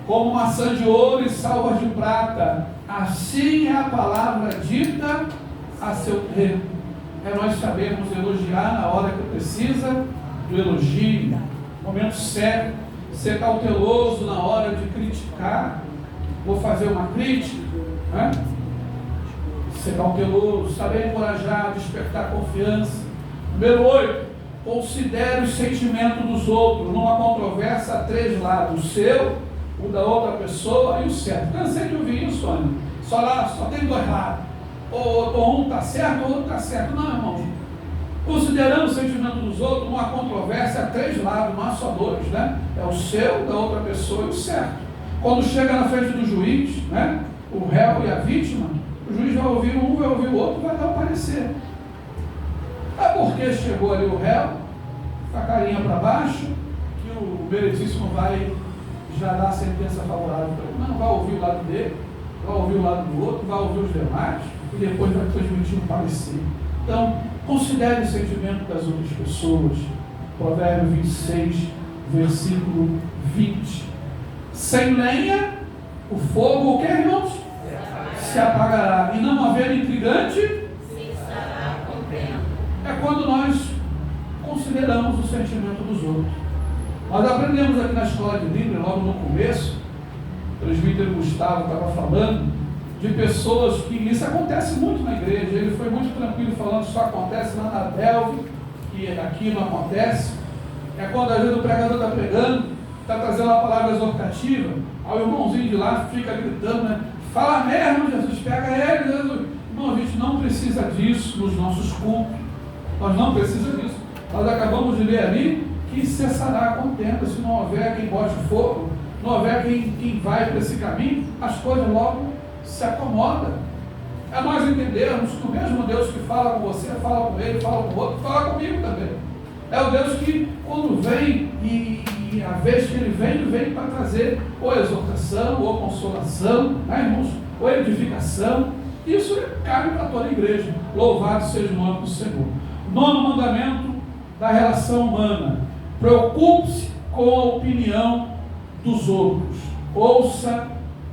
Como maçã de ouro e salvas de prata, assim é a palavra dita a seu tempo. É nós sabermos elogiar na hora que precisa do elogio, momento certo, ser cauteloso na hora de criticar. Vou fazer uma crítica, né? Ser cauteloso, saber encorajar, despertar confiança. Número 8, considere os sentimentos dos outros. Numa controvérsia, há 3 lados: o seu, o da outra pessoa e o certo. Cansei de ouvir isso, Sônia. Só tem 2 lados. Ou um está certo, ou outro está certo. Não, irmãos. Considerando o sentimento dos outros, numa controvérsia, há 3 lados, não há só 2, né? É o seu, da outra pessoa e o certo. Quando chega na frente do juiz, né? O réu e a vítima, o juiz vai ouvir um, vai ouvir o outro, vai dar o parecer. É porque chegou ali o réu, com a carinha para baixo, que o meritíssimo vai já dar a sentença favorável para ele. Não, vai ouvir o lado dele, vai ouvir o lado do outro, vai ouvir os demais, e depois vai transmitir um parecer. Então, considere o sentimento das outras pessoas. Provérbio 26, versículo 20. Sem lenha, o fogo, o que, irmãos? Se apagará. E não haver intrigante, se estará contendo. É quando nós consideramos o sentimento dos outros. Nós aprendemos aqui na escola de Bíblia, logo no começo, o presbítero Gustavo estava falando de pessoas que isso acontece muito na igreja. Ele foi muito tranquilo falando que só acontece lá na Delve, que aqui não acontece. É quando às vezes o pregador está pregando, está trazendo uma palavra exortativa, aí o irmãozinho de lá fica gritando, né? Fala mesmo, Jesus, pega ele, Jesus. Irmão, a gente não precisa disso nos nossos cultos. Nós não precisamos disso. Nós acabamos de ler ali que cessará a contenda se não houver quem bote fogo, não houver quem vai para esse caminho, as coisas logo se acomodam. É nós entendermos que o mesmo Deus que fala com você, fala com ele, fala com o outro, fala comigo também. É o Deus que, quando vem, e a vez que ele vem para trazer ou exortação, ou consolação, né, irmãos? Ou edificação. Isso cabe para toda a igreja. Louvado seja o nome do Senhor. 9º mandamento da relação humana. Preocupe-se com a opinião dos outros. Ouça,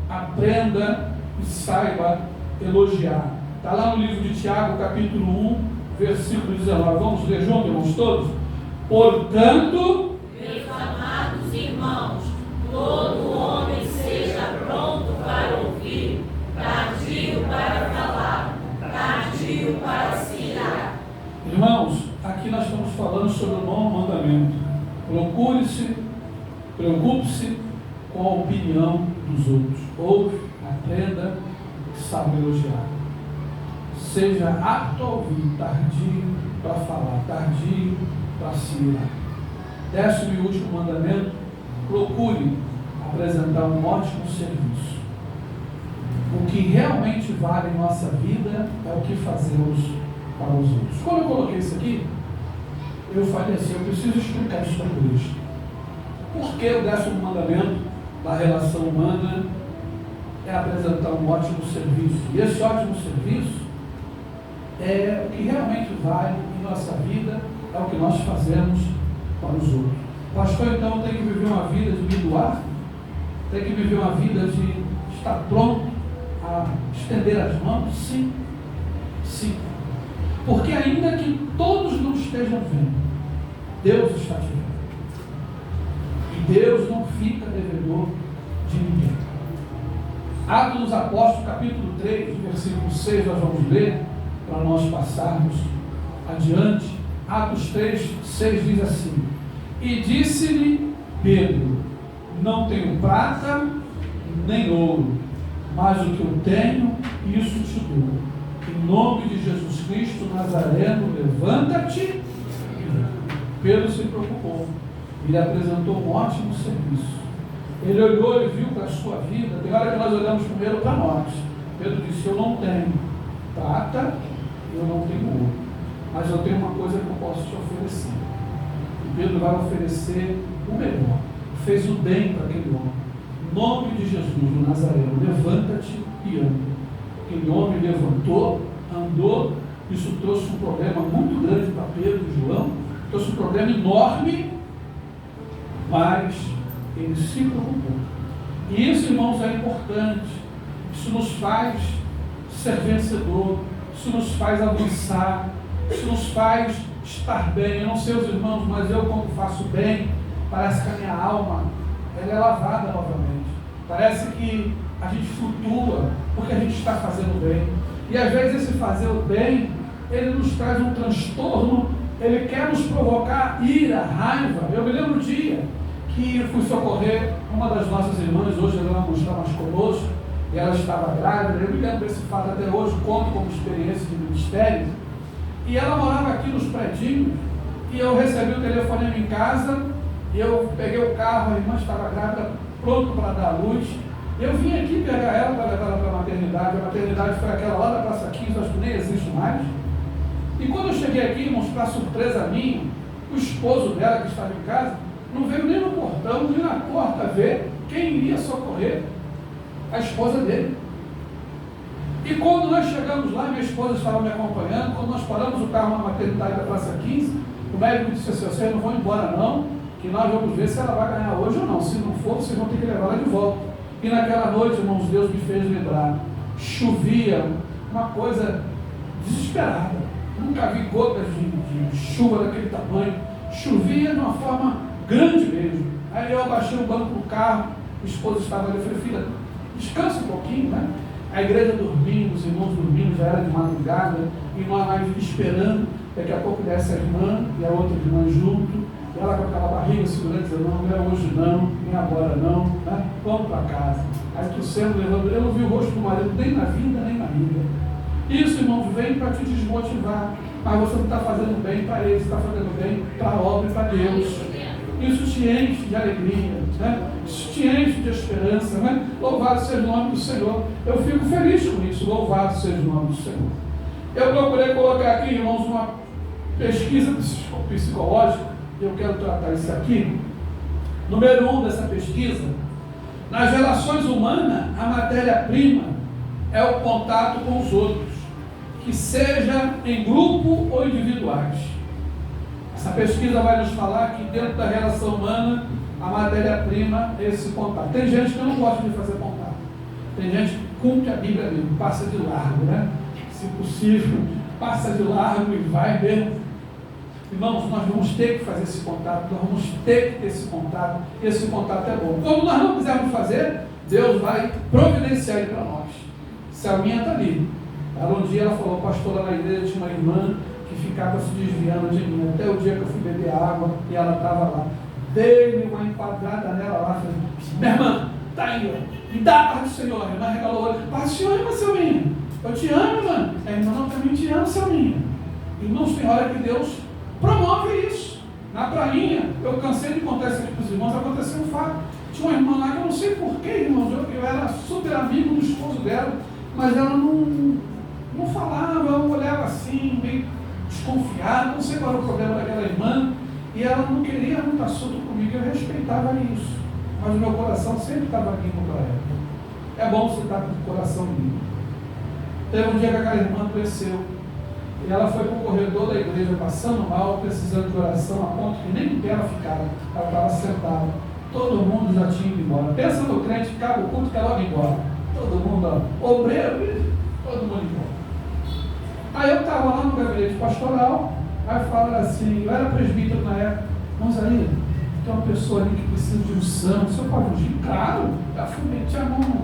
aprenda e saiba elogiar. Está lá no livro de Tiago, capítulo 1, versículo 19. Vamos ler juntos, irmãos, todos? Portanto, meus amados irmãos, todo homem seja pronto para ouvir, tardio para falar, tardio para se irar. Irmãos, aqui nós estamos falando sobre o 9º mandamento. Preocupe-se com a opinião dos outros. Ouve, aprenda, sabe elogiar. Seja apto a ouvir, tardio para falar, tardio para se irar. 10º e último mandamento: procure apresentar um ótimo serviço. O que realmente vale em nossa vida é o que fazemos para os outros. Quando eu coloquei isso aqui, eu falei assim, eu preciso explicar isso para a igreja. Por que o 10º mandamento da relação humana é apresentar um ótimo serviço? E esse ótimo serviço é o que realmente vale em nossa vida, é o que nós fazemos para os outros. O pastor, então, tem que viver uma vida de me doar, tem que viver uma vida de estar pronto a estender as mãos? Sim. Sim. Porque ainda que todos não estejam vendo, Deus está te vendo. E Deus não fica devedor de ninguém. Atos dos Apóstolos, capítulo 3, versículo 6, nós vamos ler, para nós passarmos adiante. Atos 3, 6 diz assim: E disse-lhe Pedro, não tenho prata nem ouro, mas o que eu tenho, isso te dou. Em nome de Jesus Cristo Nazareno, levanta-te e anda. Pedro se preocupou. Ele apresentou um ótimo serviço. Ele olhou e viu para a sua vida. Tem hora que nós olhamos primeiro para nós. Pedro disse, eu não tenho prata, eu não tenho ouro, mas eu tenho uma coisa que eu posso te oferecer. E Pedro vai oferecer o melhor. Fez o bem para aquele homem. Em nome de Jesus, do Nazareno, levanta-te e anda. Aquele homem levantou, andou. Isso trouxe um problema muito grande para Pedro e João. Trouxe um problema enorme, mas ele se preocupou. E isso, irmãos, é importante. Isso nos faz ser vencedor. Isso nos faz avançar. Isso nos faz estar bem. Eu não sei os irmãos, mas eu, quando faço bem, parece que a minha alma ela é lavada novamente. Parece que a gente flutua porque a gente está fazendo bem. E às vezes esse fazer o bem, ele nos traz um transtorno, ele quer nos provocar ira, raiva. Eu me lembro um dia que fui socorrer uma das nossas irmãs, hoje ela não está mais conosco, e ela estava grávida. Eu me lembro desse fato até hoje, conto como experiência de ministério. E ela morava aqui nos predinhos, e eu recebi o telefonema em casa, e eu peguei o carro, a irmã estava grávida, pronto para dar à luz. Eu vim aqui pegar ela para levar ela para a maternidade. A maternidade foi aquela lá da Praça 15, acho que nem existe mais. E quando eu cheguei aqui, irmãos, para surpresa minha, o esposo dela que estava em casa, não veio nem no portão, nem na porta ver quem iria socorrer a esposa dele. E quando nós chegamos lá, minha esposa estava me acompanhando, quando nós paramos o carro na maternidade da Praça 15, o médico disse assim, vocês não vão embora não, que nós vamos ver se ela vai ganhar hoje ou não. Se não for, vocês vão ter que levar ela de volta. E naquela noite, irmãos, Deus me fez lembrar. Chovia, uma coisa desesperada. Nunca vi gotas de chuva daquele tamanho. Chovia de uma forma grande mesmo. Aí eu abaixei o banco do carro, a esposa estava ali, eu falei, filha, descansa um pouquinho, né? A igreja dormindo, os irmãos dormindo, já era de madrugada, e nós mais esperando, daqui a pouco desce a irmã e a outra irmã junto. Ela com aquela barriga segurando, dizendo, não é hoje não, nem agora não, né? Vamos para casa. Aí tu sendo levando, eu não vi o rosto do marido nem na vinda, nem na ida. Isso, irmãos, vem para te desmotivar, mas você não está fazendo bem para ele, você está fazendo bem para a obra e para Deus. Isso te enche de alegria, né? Isso te enche de esperança, né? Louvado seja o nome do Senhor. Eu fico feliz com isso, louvado seja o nome do Senhor. Eu procurei colocar aqui, irmãos, uma pesquisa psicológica. Eu quero tratar isso aqui. Número 1 dessa pesquisa: nas relações humanas, a matéria-prima é o contato com os outros, que seja em grupo ou individuais. Essa pesquisa vai nos falar que dentro da relação humana, a matéria-prima é esse contato. Tem gente que não gosta de fazer contato. Tem gente que cumpre a Bíblia mesmo, passa de largo, né? Se possível, passa de largo e vai mesmo. Irmãos, nós vamos ter que fazer esse contato, nós vamos ter que ter esse contato é bom. Quando nós não quisermos fazer, Deus vai providenciar ele para nós. Selminha está ali. Um dia ela falou, pastora, na igreja tinha uma irmã que ficava se desviando de mim, até o dia que eu fui beber água e ela estava lá. Dei-me uma enquadrada nela lá, falei, minha irmã, está aí, ó, me dá a paz do Senhor. A irmã regalou o olho, paz do Senhor, irmã Selminha, eu te amo, irmã. A irmã, não, também te amo, Selminha. Irmãos, tem hora que Deus promove isso. Na prainha, eu cansei de contar isso aqui para os irmãos, aconteceu um fato. Tinha uma irmã lá que eu não sei porquê, irmãos, eu era super amigo do esposo dela, mas ela não falava, eu olhava assim, meio desconfiado, não sei qual era o problema daquela irmã, e ela não queria muito assunto comigo, eu respeitava isso, mas o meu coração sempre estava limpo para ela. É bom você estar com o coração limpo. Teve um dia que aquela irmã adoeceu, e ela foi para o corredor da igreja passando mal, precisando de oração, a ponto que nem em pé ela ficava, ela estava sentada. Todo mundo já tinha ido embora. Pensa no crente que acaba o culto e quer logo embora. Todo mundo, obreiro, todo mundo embora. Aí eu estava lá no gabinete pastoral, aí falaram assim, eu era presbítero na época, mas aí tem uma pessoa ali que precisa de unção, o senhor pode ungir? Claro, já fui, meti a mão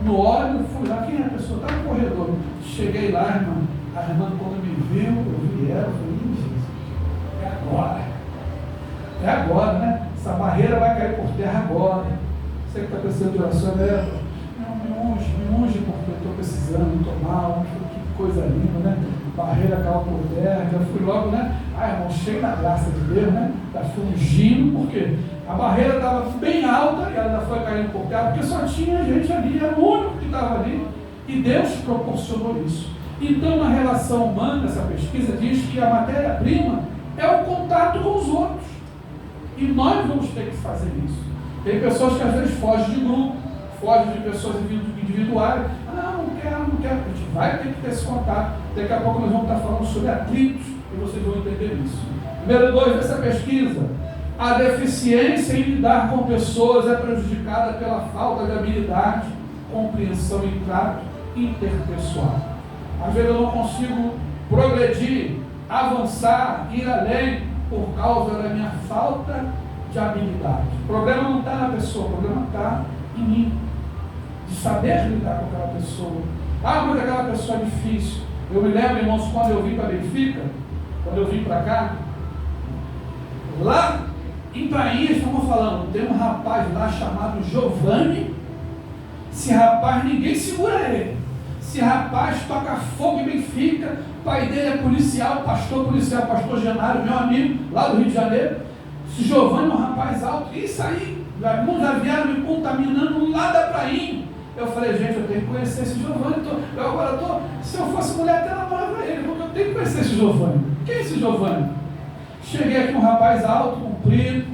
no óleo, fui lá, quem é a pessoa? Está no corredor. Cheguei lá, irmã, a irmã quando me viu, eu vi ela, eu falei, Jesus, é agora. É agora, né? Essa barreira vai cair por terra agora. Você que está precisando de oração, não, me unge porque eu estou precisando, estou mal, que coisa linda, né? Barreira caiu por terra, já fui logo, né? Irmão, cheio da graça de Deus, né? Já fui ungindo, porque a barreira estava bem alta e ela já foi caindo por terra, porque só tinha gente ali, era o único que estava ali, e Deus proporcionou isso. Então, na relação humana, essa pesquisa diz que a matéria-prima é o contato com os outros. E nós vamos ter que fazer isso. Tem pessoas que às vezes fogem de grupo, fogem de pessoas individuais. Não quero. A gente vai ter que ter esse contato. Daqui a pouco nós vamos estar falando sobre atritos e vocês vão entender isso. Número 2 dessa pesquisa. A deficiência em lidar com pessoas é prejudicada pela falta de habilidade, compreensão e trato interpessoal. Às vezes eu não consigo progredir, avançar, ir além, por causa da minha falta de habilidade. O problema não está na pessoa, o problema está em mim. De saber lidar com aquela pessoa. Mas aquela pessoa é difícil. Eu me lembro, irmãos, quando eu vim para Benfica, quando eu vim para cá, lá em Prainha, estamos falando, tem um rapaz lá chamado Giovanni. Esse rapaz, ninguém segura ele. Esse rapaz toca fogo em Benfica. O pai dele é policial, pastor Genário, meu amigo, lá do Rio de Janeiro. Esse Giovanni é um rapaz alto. Isso aí, alguns já vieram me contaminando lá da Prainha. Eu falei, gente, eu tenho que conhecer esse Giovanni. Se eu fosse mulher, até namorava ele, porque eu tenho que conhecer esse Giovanni. Quem é esse Giovanni? Cheguei aqui, um rapaz alto, comprido,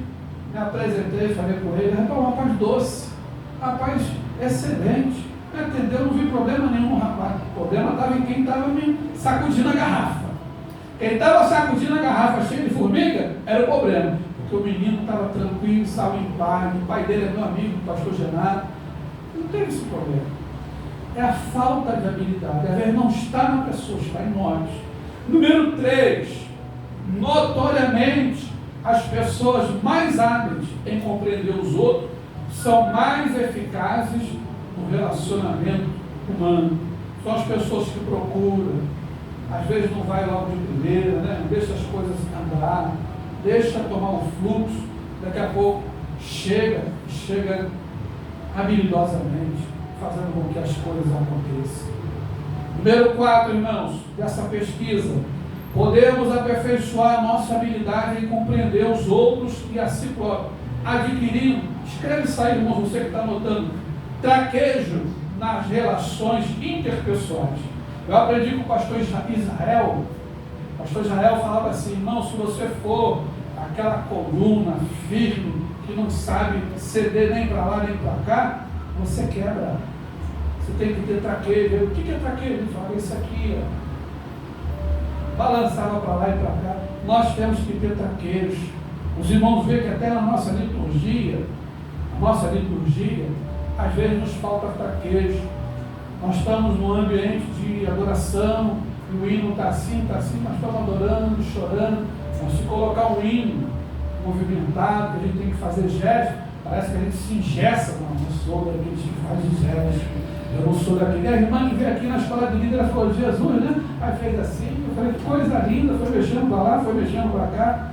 me apresentei, falei com ele, um rapaz doce, rapaz excelente. Me atendeu, não vi problema nenhum, rapaz. O problema estava em quem estava me sacudindo a garrafa. Quem estava sacudindo a garrafa cheia de formiga era o problema. Porque o menino estava tranquilo, estava em paz, o pai dele é meu amigo, o pastor Genário. Não teve esse problema. É a falta de habilidade. Às vezes não está na pessoa, está em nós. Número 3. Notoriamente, as pessoas mais hábeis em compreender os outros são mais eficazes no relacionamento humano. São as pessoas que procuram, às vezes não vai logo de primeira, né? Deixa as coisas andar, deixa tomar o fluxo, daqui a pouco chega habilidosamente, fazendo com que as coisas aconteçam. Número 4, irmãos, dessa pesquisa, podemos aperfeiçoar a nossa habilidade em compreender os outros e a si próprio, adquirindo, escreve isso aí, irmãos, você que está anotando, traquejo nas relações interpessoais. Eu aprendi com o pastor Israel. O pastor Israel falava assim, irmão, se você for aquela coluna firme, que não sabe ceder nem para lá nem para cá, você quebra. Você tem que ter traquejo. O que é traquejo? Ele fala, isso aqui, ó. Balançava para lá e para cá. Nós temos que ter traquejo. Os irmãos veem que até na nossa liturgia, às vezes nos falta traquejo. Nós estamos num ambiente de adoração, e o hino está assim, nós estamos adorando, chorando. Mas se colocar um hino movimentado, que a gente tem que fazer gesto, parece que a gente se ingessa. Não sou daquele que faz gesto, eu não sou daquele. A irmã que veio aqui na escola de líder, ela falou, Jesus, né? Aí fez assim, eu falei, que coisa linda, foi mexendo para lá, foi mexendo para cá.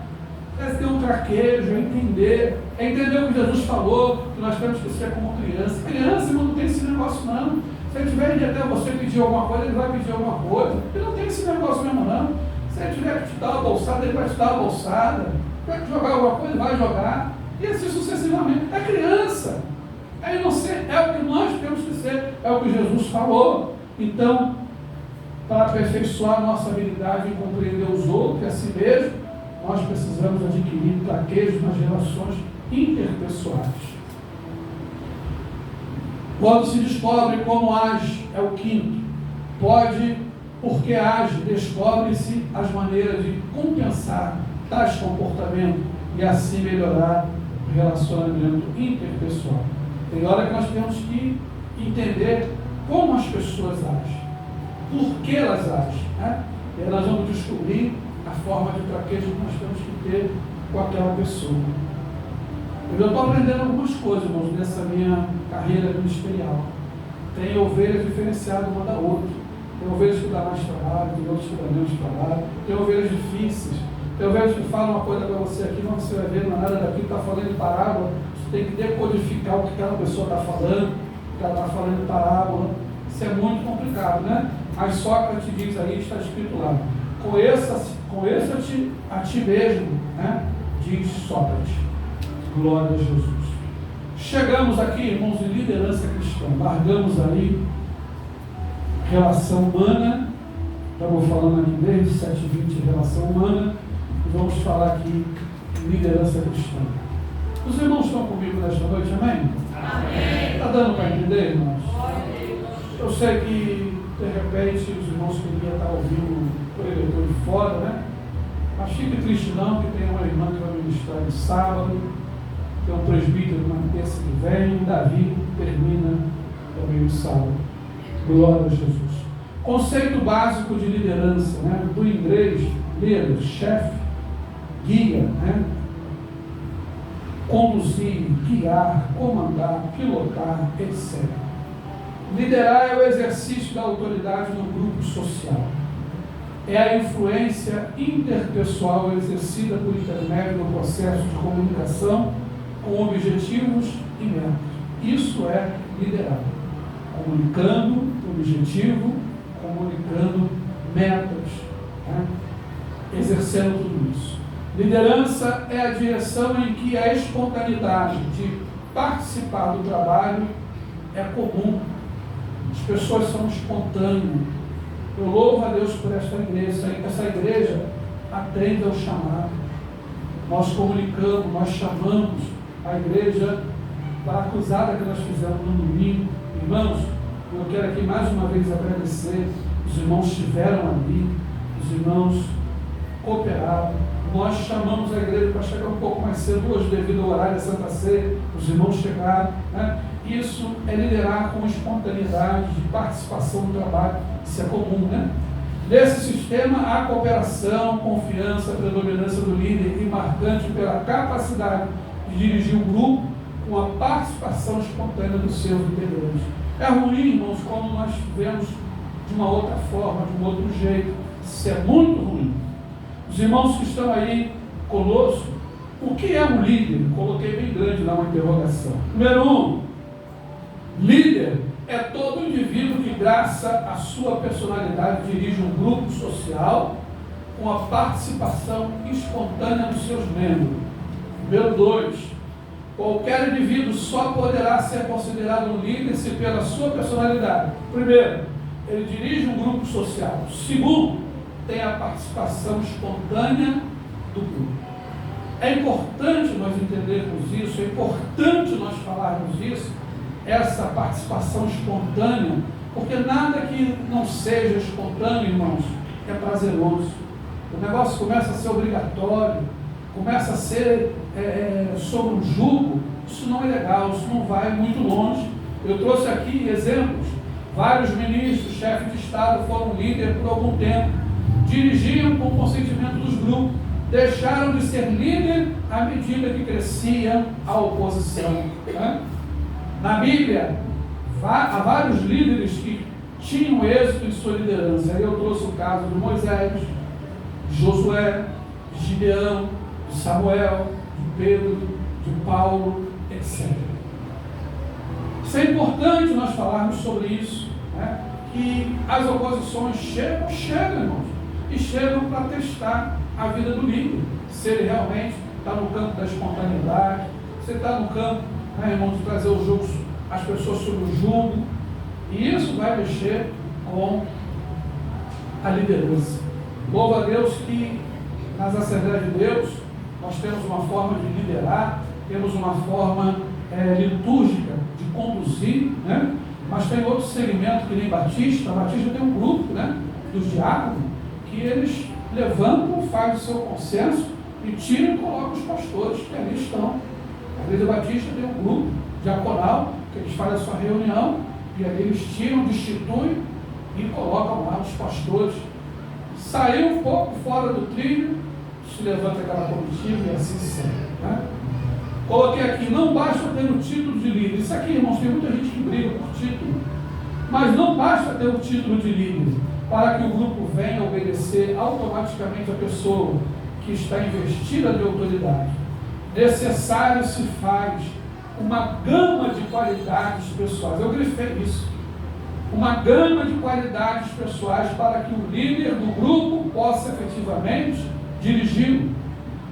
Deve ter um traquejo, entender o que Jesus falou, que nós temos que ser como criança. Criança não tem esse negócio não. Se ele tiver de até você pedir alguma coisa, ele vai pedir alguma coisa. Ele não tem esse negócio mesmo não. Se ele tiver que te dar uma bolsada, ele vai te dar uma bolsada. Se ele tiver que jogar alguma coisa, ele vai jogar. E assim sucessivamente. É criança, é inocente, é o que nós temos que ser, é o que Jesus falou. Então, para aperfeiçoar nossa habilidade em compreender os outros e a si mesmo, nós precisamos adquirir traquejo nas relações interpessoais. Quando se descobre como age, é o quinto. Pode, porque age, descobre-se as maneiras de compensar tais comportamentos e assim melhorar o relacionamento interpessoal. Tem hora que nós temos que entender como as pessoas agem, por que elas agem, né? E aí nós vamos descobrir a forma de traquejo que nós temos que ter com aquela pessoa. Eu já estou aprendendo algumas coisas, irmãos, nessa minha carreira ministerial. Tem ovelhas diferenciadas uma da outra. Tem ovelhas que dão mais trabalho, tem outras que dão menos trabalho. Tem ovelhas difíceis. Tem ovelhas que falam uma coisa para você aqui, mas você vai ver, não é nada daquilo que está falando em parábola. Você tem que decodificar o que aquela pessoa está falando, o que ela está falando em parábola. Isso é muito complicado, né? Mas Sócrates diz aí, está escrito lá, conheça-te a ti mesmo, né? Diz Sócrates. Glória a Jesus. Chegamos aqui, irmãos, em liderança cristã. Largamos aí relação humana. Estamos falando aqui desde 7h20 relação humana. E vamos falar aqui em liderança cristã. Os irmãos estão comigo nesta noite, amém? Amém. Está dando para entender, irmãos? Eu sei que, de repente, os irmãos queriam estar ouvindo o preletor de fora, né? Mas fique triste não, que tem uma irmã que vai ministrar no sábado, tem um presbítero na terça que vem, Davi termina também no sábado. Glória a Jesus. Conceito básico de liderança, né? Do inglês, líder, chefe, guia, né? Conduzir, guiar, comandar, pilotar, etc. Liderar é o exercício da autoridade no grupo social. É a influência interpessoal exercida por intermédio do processo de comunicação com objetivos e metas. Isso é liderar. Comunicando objetivo, comunicando metas, né? Exercendo tudo isso. Liderança é a direção em que a espontaneidade de participar do trabalho é comum. As pessoas são espontâneas. Eu louvo a Deus por esta igreja. Essa igreja atende ao chamado. Nós comunicamos, nós chamamos a igreja para a cruzada que nós fizemos no domingo. Irmãos, eu quero aqui mais uma vez agradecer. Os irmãos estiveram ali, os irmãos cooperaram. Nós chamamos a igreja para chegar um pouco mais cedo hoje, devido ao horário da Santa Ceia. Os irmãos chegaram, né? Isso é liderar com espontaneidade, de participação no trabalho. Isso é comum, né? Nesse sistema, há cooperação, confiança, predominância do líder e marcante pela capacidade de dirigir o grupo com a participação espontânea dos seus integrantes. É ruim, irmãos, quando nós vemos de uma outra forma, de um outro jeito. Isso é muito ruim. Os irmãos que estão aí conosco, o que é um líder? Coloquei bem grande lá uma interrogação. Número 1, líder é todo indivíduo que, graças à sua personalidade, dirige um grupo social com a participação espontânea dos seus membros. Número 2, qualquer indivíduo só poderá ser considerado um líder se pela sua personalidade. Primeiro, ele dirige um grupo social. Segundo, tem a participação espontânea do grupo. É importante nós entendermos isso, é importante nós falarmos isso, essa participação espontânea, porque nada que não seja espontâneo, irmãos, é prazeroso. O negócio começa a ser obrigatório, começa a ser sob um jugo. Isso não é legal, isso não vai muito longe. Eu trouxe aqui exemplos. Vários ministros, chefes de Estado foram líderes por algum tempo, dirigiam com o consentimento dos grupos, deixaram de ser líder à medida que crescia a oposição, né? Na Bíblia, há vários líderes que tinham êxito em sua liderança. Aí eu trouxe o caso de Moisés, de Josué, de Gideão, de Samuel, de Pedro, de Paulo, etc. Isso é importante nós falarmos sobre isso, né? Que as oposições chegam, irmãos, e chegam para testar a vida do líder, se ele realmente está no campo da espontaneidade, Você está no campo, né, irmão, de trazer o jugo, as pessoas sobre o jugo, e isso vai mexer com a liderança. Louva a Deus que nas Assembleias de Deus nós temos uma forma de liderar, temos uma forma litúrgica de conduzir, né? Mas tem outro segmento que nem Batista. A Batista tem um grupo, né, dos diáconos, que eles levantam, fazem o seu consenso e tiram e colocam os pastores que ali estão. A Igreja Batista tem um grupo diaconal que eles fazem a sua reunião e ali eles tiram, destituem e colocam lá os pastores. Saiu um pouco fora do trilho, se levanta aquela comitiva e assim segue, né? Coloquei aqui, não basta ter o título de líder. Isso aqui, irmãos, tem muita gente que briga por título, mas não basta ter o título de líder para que o grupo venha obedecer automaticamente a pessoa que está investida de autoridade. Necessário se faz uma gama de qualidades pessoais. Eu grifei isso. Uma gama de qualidades pessoais para que o líder do grupo possa efetivamente dirigi-lo.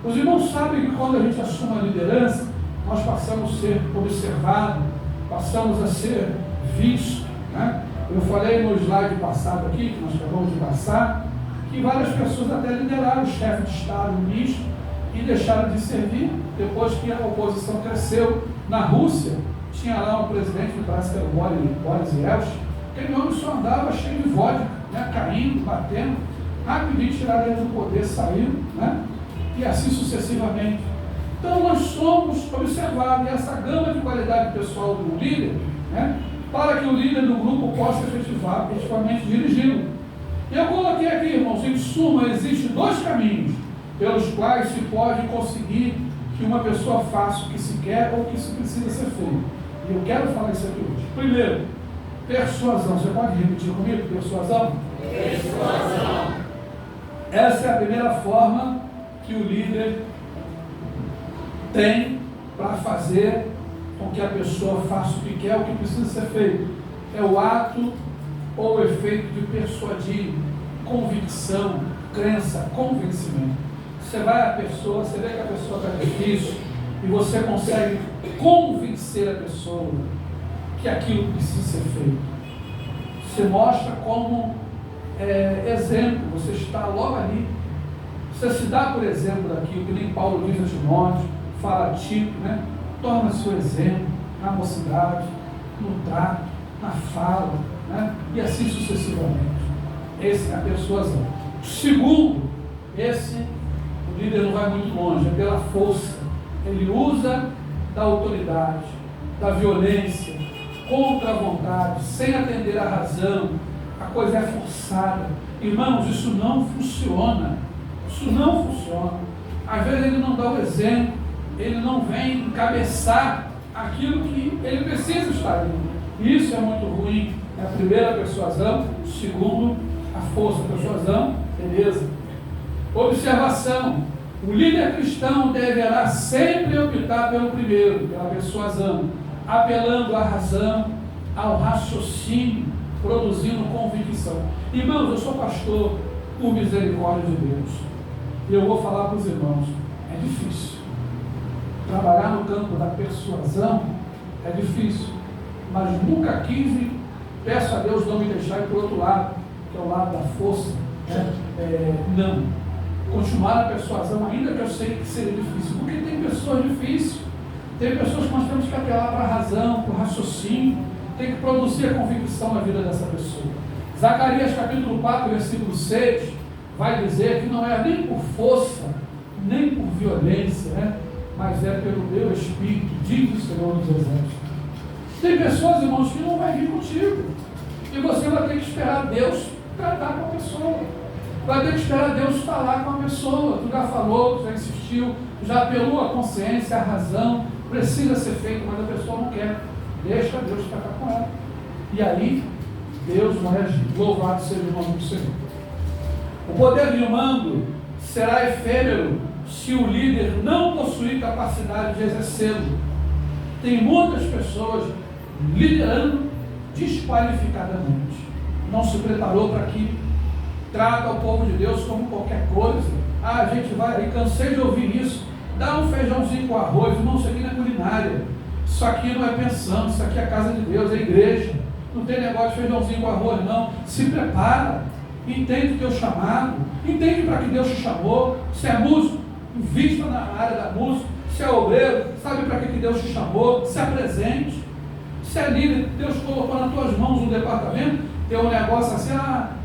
Os irmãos sabem que quando a gente assume a liderança, nós passamos a ser observados, passamos a ser vistos, né? Eu falei no slide passado aqui, que nós acabamos de passar, que várias pessoas até lideraram o chefe de Estado, o ministro, e deixaram de servir depois que a oposição cresceu. Na Rússia, tinha lá um presidente, que parece que era o Boris Yeltsin, aquele homem só andava cheio de vodka, né? Caindo, batendo, rapidinho tiraram ele do poder, saiu, né? E assim sucessivamente. Então nós somos observados essa gama de qualidade pessoal do líder, né, para que o líder do grupo possa efetivamente dirigi-lo. Eu coloquei aqui, irmãos, em suma, existem dois caminhos pelos quais se pode conseguir que uma pessoa faça o que se quer ou o que se precisa ser feito. E eu quero falar isso aqui hoje. Primeiro, persuasão. Você pode repetir comigo? Persuasão? Persuasão. Essa é a primeira forma que o líder tem para fazer com que a pessoa faça o que quer, o que precisa ser feito. É o ato ou o efeito de persuadir, convicção, crença, convencimento. Você vai à pessoa, você vê que a pessoa está difícil e você consegue convencer a pessoa que aquilo precisa ser feito. Você mostra como exemplo, você está logo ali. Você se dá por exemplo daquilo que nem Paulo diz a Timóteo, fala a Tito, né? Torna-se o exemplo na mocidade, no trato, na fala, né? E assim sucessivamente. Esse é a persuasão. Segundo, o líder não vai muito longe, é pela força. Ele usa da autoridade, da violência, contra a vontade, sem atender à razão. A coisa é forçada. Irmãos, isso não funciona. Isso não funciona. Às vezes ele não dá o exemplo, ele não vem encabeçar aquilo que ele precisa estar ali. Isso é muito ruim. É a primeira persuasão. Segundo, a força. Persuasão, beleza. Observação. O líder cristão deverá sempre optar pelo primeiro, pela persuasão, apelando à razão, ao raciocínio, produzindo convicção. Irmãos, eu sou pastor por misericórdia de Deus. E eu vou falar para os irmãos, é difícil. Trabalhar no campo da persuasão é difícil. Mas nunca quis e peço a Deus não me deixar ir para o outro lado, que é o lado da força. Não. Continuar a persuasão, ainda que eu sei que seria difícil. Porque tem pessoas difíceis. Tem pessoas que nós temos que apelar para a razão, para o raciocínio. Tem que produzir a convicção na vida dessa pessoa. Zacarias capítulo 4, versículo 6, vai dizer que não é nem por força, nem por violência, né? Mas é pelo meu Espírito, diz o Senhor dos Exércitos. Tem pessoas, irmãos, que não vai vir contigo. E você vai ter que esperar Deus tratar com a pessoa. Vai ter que esperar Deus falar com a pessoa. Tu já falou, tu já insistiu, tu já apelou a consciência, a razão, precisa ser feito, mas a pessoa não quer. Deixa Deus tratar com ela. E aí, Deus vai agir. Louvado seja o nome do Senhor. O poder de mando será efêmero se o líder não possuir capacidade de exercê-lo. Tem muitas pessoas liderando desqualificadamente. Não se preparou para aquilo. Trata o povo de Deus como qualquer coisa. A gente vai, e cansei de ouvir isso. Dá um feijãozinho com arroz. Irmão, isso aqui não é culinária. Isso aqui não é pensando, isso aqui é a casa de Deus, é a igreja. Não tem negócio de feijãozinho com arroz, não. Se prepara, entende o teu chamado, entende para que Deus te chamou. Se é músico, invista na área da música. Se é obreiro, sabe para que Deus te chamou. Se apresente. Se é líder, Deus colocou nas tuas mãos um departamento, tem um negócio assim,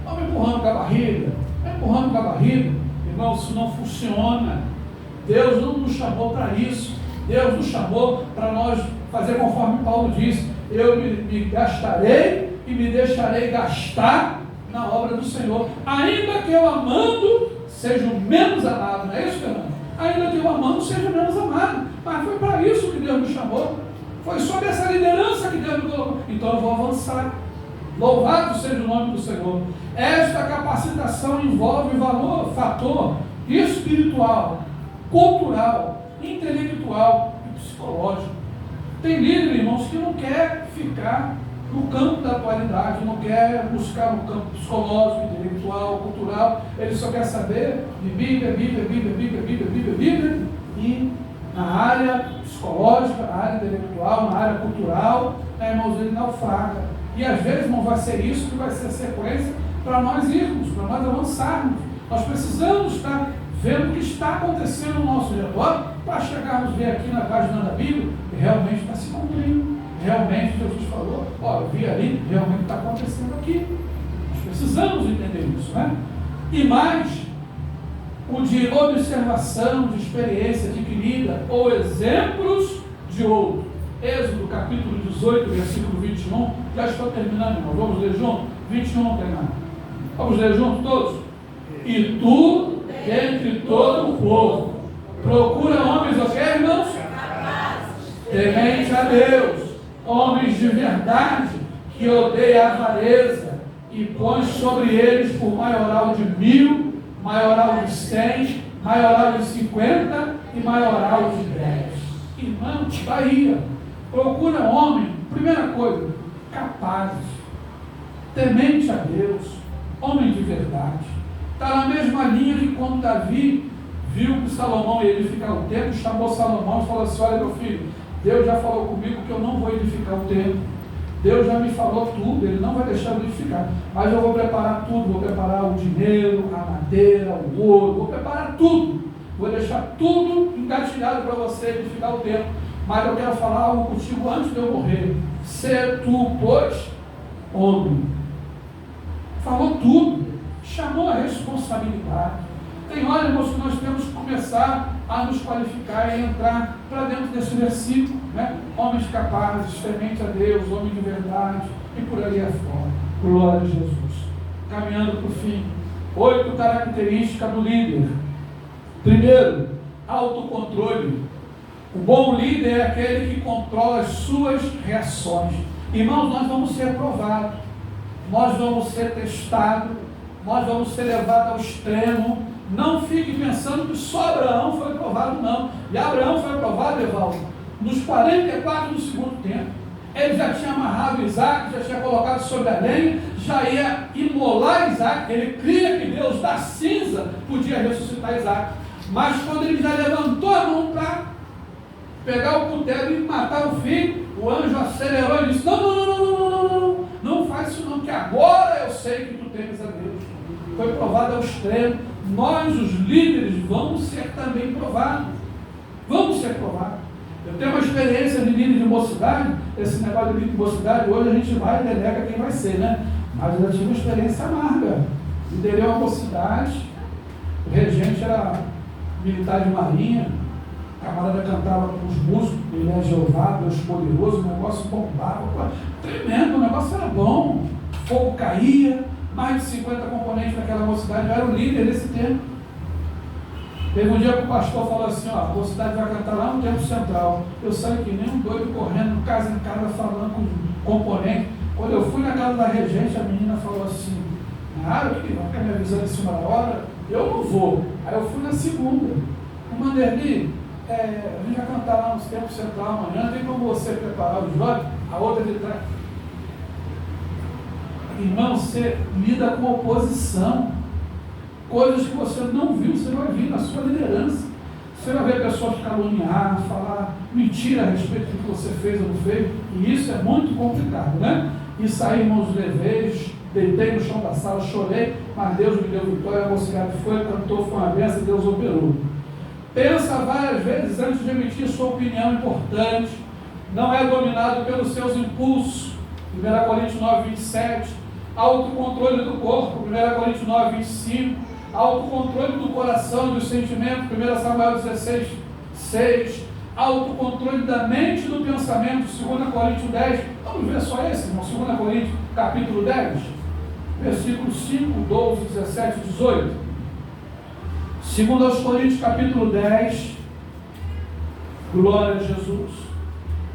vamos empurrando com a barriga, vai empurrando com a barriga. Irmão, isso não funciona. Deus não nos chamou para isso. Deus nos chamou para nós fazer conforme Paulo disse: eu me gastarei e me deixarei gastar na obra do Senhor, ainda que eu amando seja o menos amado. Não é isso, Fernando? Ainda que eu amando seja o menos amado. Mas foi para isso que Deus me chamou. Foi sobre essa liderança que Deus me colocou. Então eu vou avançar. Louvado seja o nome do Senhor. Esta capacitação envolve fator espiritual, cultural, intelectual e psicológico. Tem líder, irmãos, que não quer ficar no campo da atualidade, não quer buscar no campo psicológico, intelectual, cultural. Ele só quer saber de Bíblia, e na área psicológica, na área intelectual, na área cultural, irmãos, ele naufraga. E às vezes não vai ser isso que vai ser a sequência para nós irmos, para nós avançarmos. Nós precisamos estar vendo o que está acontecendo no nosso redor para chegarmos a ver aqui na página da Bíblia e realmente está se cumprindo. Realmente Jesus falou, eu vi ali, realmente está acontecendo aqui. Nós precisamos entender isso, né? E mais, o de observação, de experiência adquirida, ou exemplos de outro. Êxodo capítulo 18, versículo 21, já estou terminando, irmão. Vamos ler junto? 21 terminando. Vamos ler junto todos? E tu, dentre todo o povo, procura homens, irmãos? Temente a Deus, homens de verdade, que odeia a avareza, e põe sobre eles por maioral de 1000, maioral de 100, maioral de 50 e maioral de 10. Irmãos, Bahia, procura homem, primeira coisa, capazes, temente a Deus, homem de verdade. Está na mesma linha que quando Davi viu que Salomão ia edificar o templo, chamou Salomão e falou assim: olha, meu filho, Deus já falou comigo que eu não vou edificar o templo. Deus já me falou tudo, Ele não vai deixar de edificar. Mas eu vou preparar tudo, vou preparar o dinheiro, a madeira, o ouro, vou preparar tudo. Vou deixar tudo engatilhado para você edificar o templo. Mas eu quero falar algo contigo antes de eu morrer. Ser tu, pois, homem. Falou tudo. Chamou a responsabilidade. Tem hora, irmãos, que nós temos que começar a nos qualificar e entrar para dentro desse versículo, né? Homens capazes, temente a Deus, homem de verdade, e por aí afora. Glória a Jesus. Caminhando para o fim. 8 características do líder. Primeiro, autocontrole. O bom líder é aquele que controla as suas reações. Irmãos, nós vamos ser provados, nós vamos ser testados, nós vamos ser levados ao extremo. Não fique pensando que só Abraão foi provado, não. E Abraão foi provado, Evaldo, nos 44 do segundo tempo. Ele já tinha amarrado Isaac, já tinha colocado sobre a lenha, já ia imolar Isaac. Ele cria que Deus da cinza podia ressuscitar Isaac. Mas quando ele já levantou a mão para pegar o cutelo e matar o filho, o anjo acelerou e disse: não faz isso não, que agora eu sei que tu temes a Deus. Foi provado ao extremo. Nós, os líderes, vamos ser também provados. Vamos ser provados. Eu tenho uma experiência de líder de mocidade. Esse negócio de líder de mocidade, hoje a gente vai e delega quem vai ser, né? Mas eu já tive uma experiência amarga. Liderei uma mocidade, o regente era militar de marinha, a camarada cantava com os músicos, ele é Jeová, Deus poderoso, o negócio bombava, tremendo, o negócio era bom, fogo caía, mais de 50 componentes daquela mocidade, eu era o líder desse tempo. Teve um dia que o pastor falou assim: a mocidade vai cantar lá no templo central. Eu saí que nem um doido correndo, casa em casa, falando com componente. Quando eu fui na casa da regente, a menina falou assim: o que vai ficar me avisando em cima da hora? Eu não vou. Aí eu fui na segunda. O Manderli, a gente vai cantar lá no templo central amanhã, tem como você preparar os jovens? A outra de trás. Irmão, você lida com oposição, coisas que você não viu, você vai vir na sua liderança. Você vai ver pessoas pessoa te caluniar, falar mentira a respeito do que você fez ou não fez, e isso é muito complicado, né? E saí, irmãos, levei, deitei no chão da sala, chorei, mas Deus me deu vitória, a mocidade foi, cantou, foi uma benção, Deus operou. Pensa várias vezes antes de emitir sua opinião importante, não é dominado pelos seus impulsos, 1 Coríntios 9, 27, autocontrole do corpo, 1 Coríntios 9, 25, autocontrole do coração e dos sentimentos, 1 Samuel 16, 6, autocontrole da mente e do pensamento, 2 Coríntios 10, vamos ver só esse, irmão, 2 Coríntios capítulo 10, versículos 5, 12, 17 e 18. 2 Coríntios capítulo 10, glória a Jesus,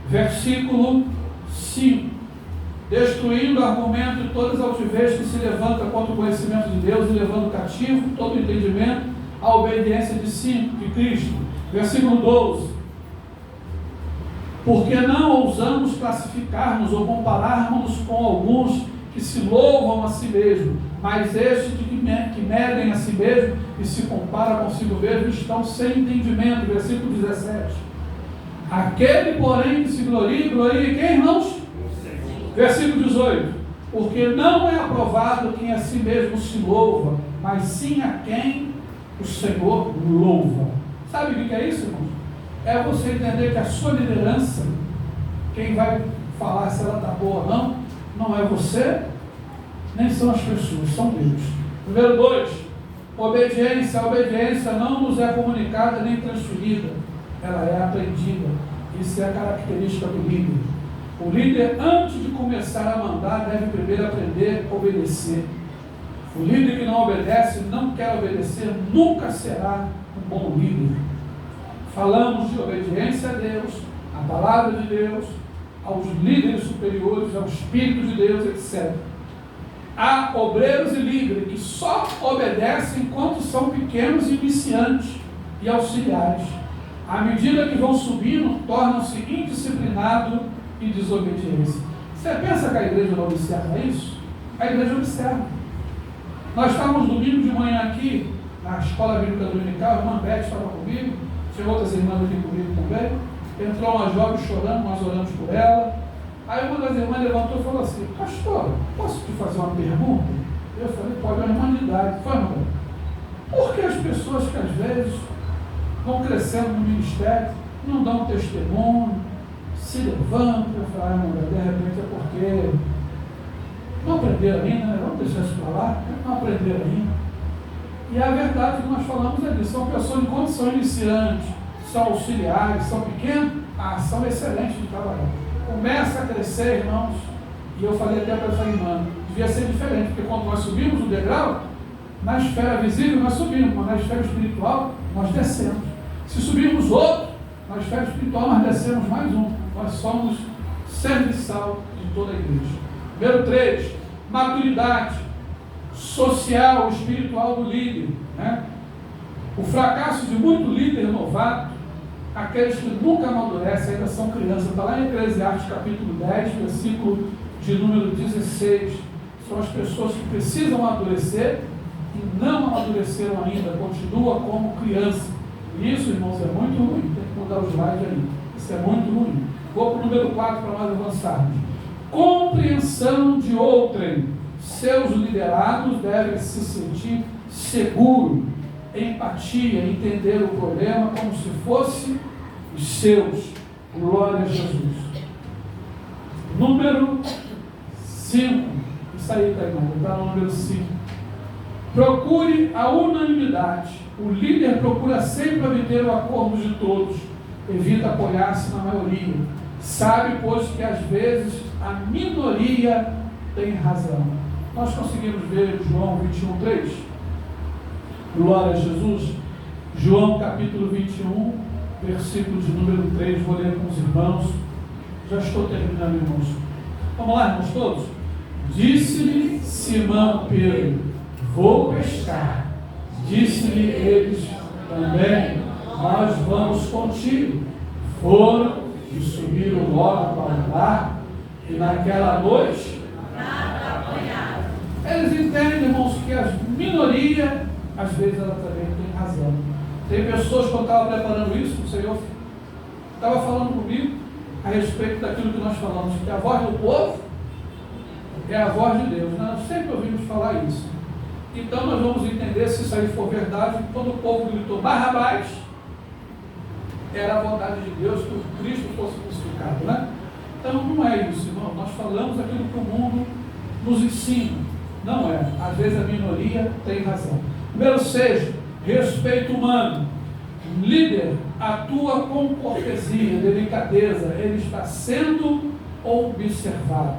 versículo 5, destruindo o argumento de todas as altivez que se levanta contra o conhecimento de Deus e levando cativo todo o entendimento à obediência de Cristo. Versículo 12, porque não ousamos classificar-nos ou compararmos com alguns que se louvam a si mesmos, mas estes que medem a si mesmos e se comparam consigo mesmo estão sem entendimento. Versículo 17, aquele porém que se glorie quem, irmãos? Versículo 18, porque não é aprovado quem a si mesmo se louva, mas sim a quem o Senhor louva. Sabe o que é isso, irmãos? É você entender que a sua liderança, quem vai falar se ela está boa ou não, não é você, nem são as pessoas, são Deus. Número 2, obediência. A obediência não nos é comunicada nem transferida, ela é aprendida. Isso é a característica do líder. O líder, antes de começar a mandar, deve primeiro aprender a obedecer. O líder que não obedece, não quer obedecer, nunca será um bom líder. Falamos de obediência a Deus, à palavra de Deus, aos líderes superiores, ao Espírito de Deus, etc. Há obreiros e líderes que só obedecem enquanto são pequenos, iniciantes e auxiliares. À medida que vão subindo, tornam-se indisciplinados e desobedientes. Você pensa que a igreja não observa isso? A igreja observa. Nós estávamos domingo de manhã aqui, na escola bíblica dominical, a irmã Beth estava comigo, tinha outras irmãs aqui comigo também, entrou uma jovem chorando, nós oramos por ela. Aí uma das irmãs levantou e falou assim: pastor, posso te fazer uma pergunta? Eu falei: pode, é uma irmã de idade. Foi, irmã? Por que as pessoas que às vezes vão crescendo no ministério, não dão testemunho, se levantam? Eu falei: irmã, de repente é porque não aprenderam ainda, né? Vamos deixar isso para lá, não aprenderam ainda. E a verdade que nós falamos é disso, são pessoas que quando são iniciantes, são auxiliares, são pequenos, a ação é excelente de trabalhar. Começa a crescer, irmãos, e eu falei até para essa irmã, devia ser diferente, porque quando nós subimos o degrau, na esfera visível nós subimos, mas na esfera espiritual nós descemos. Se subirmos outro, na esfera espiritual nós descemos mais um. Nós somos serviçal de toda a igreja. Número 3, maturidade social, espiritual do líder, né? O fracasso de muito líder novato, aqueles que nunca amadurecem, ainda são crianças, está lá em Eclesiastes capítulo 10, versículo de número 16, são as pessoas que precisam amadurecer e não amadureceram ainda, continuam como criança. E isso, irmãos, é muito ruim, tem que mudar o slide aí, isso é muito ruim. Vou para o número 4 para nós avançarmos. Compreensão de outrem. Seus liderados devem se sentir seguros, empatia, entender o problema como se fosse os seus. Glória a Jesus. Número 5. Isso aí, está no número 5. Procure a unanimidade. O líder procura sempre obter o acordo de todos. Evita apoiar-se na maioria. Sabe, pois, que às vezes a minoria tem razão. Nós conseguimos ver João 21:3? Glória a Jesus. João capítulo 21, versículo de número 3, vou ler com os irmãos. Já estou terminando, irmãos. Vamos lá, irmãos, todos? Disse-lhe Simão Pedro: vou pescar. Disse-lhe eles também: nós vamos contigo. Foram e subiram logo para o mar, e naquela noite nada apanharam. Eles entendem, irmãos, que a minoria, às vezes, ela também tem razão. Tem pessoas que eu estava preparando isso, o Senhor estava falando comigo a respeito daquilo que nós falamos, que a voz do povo é a voz de Deus. Nós sempre ouvimos falar isso. Então nós vamos entender, se isso aí for verdade, que quando o povo gritou Barrabás, era a vontade de Deus que o Cristo fosse crucificado, né? Então não é isso, irmão. Nós falamos aquilo que o mundo nos ensina. Não é. Às vezes a minoria tem razão. Número 6, respeito humano. Um líder atua com cortesia, delicadeza. Ele está sendo observado.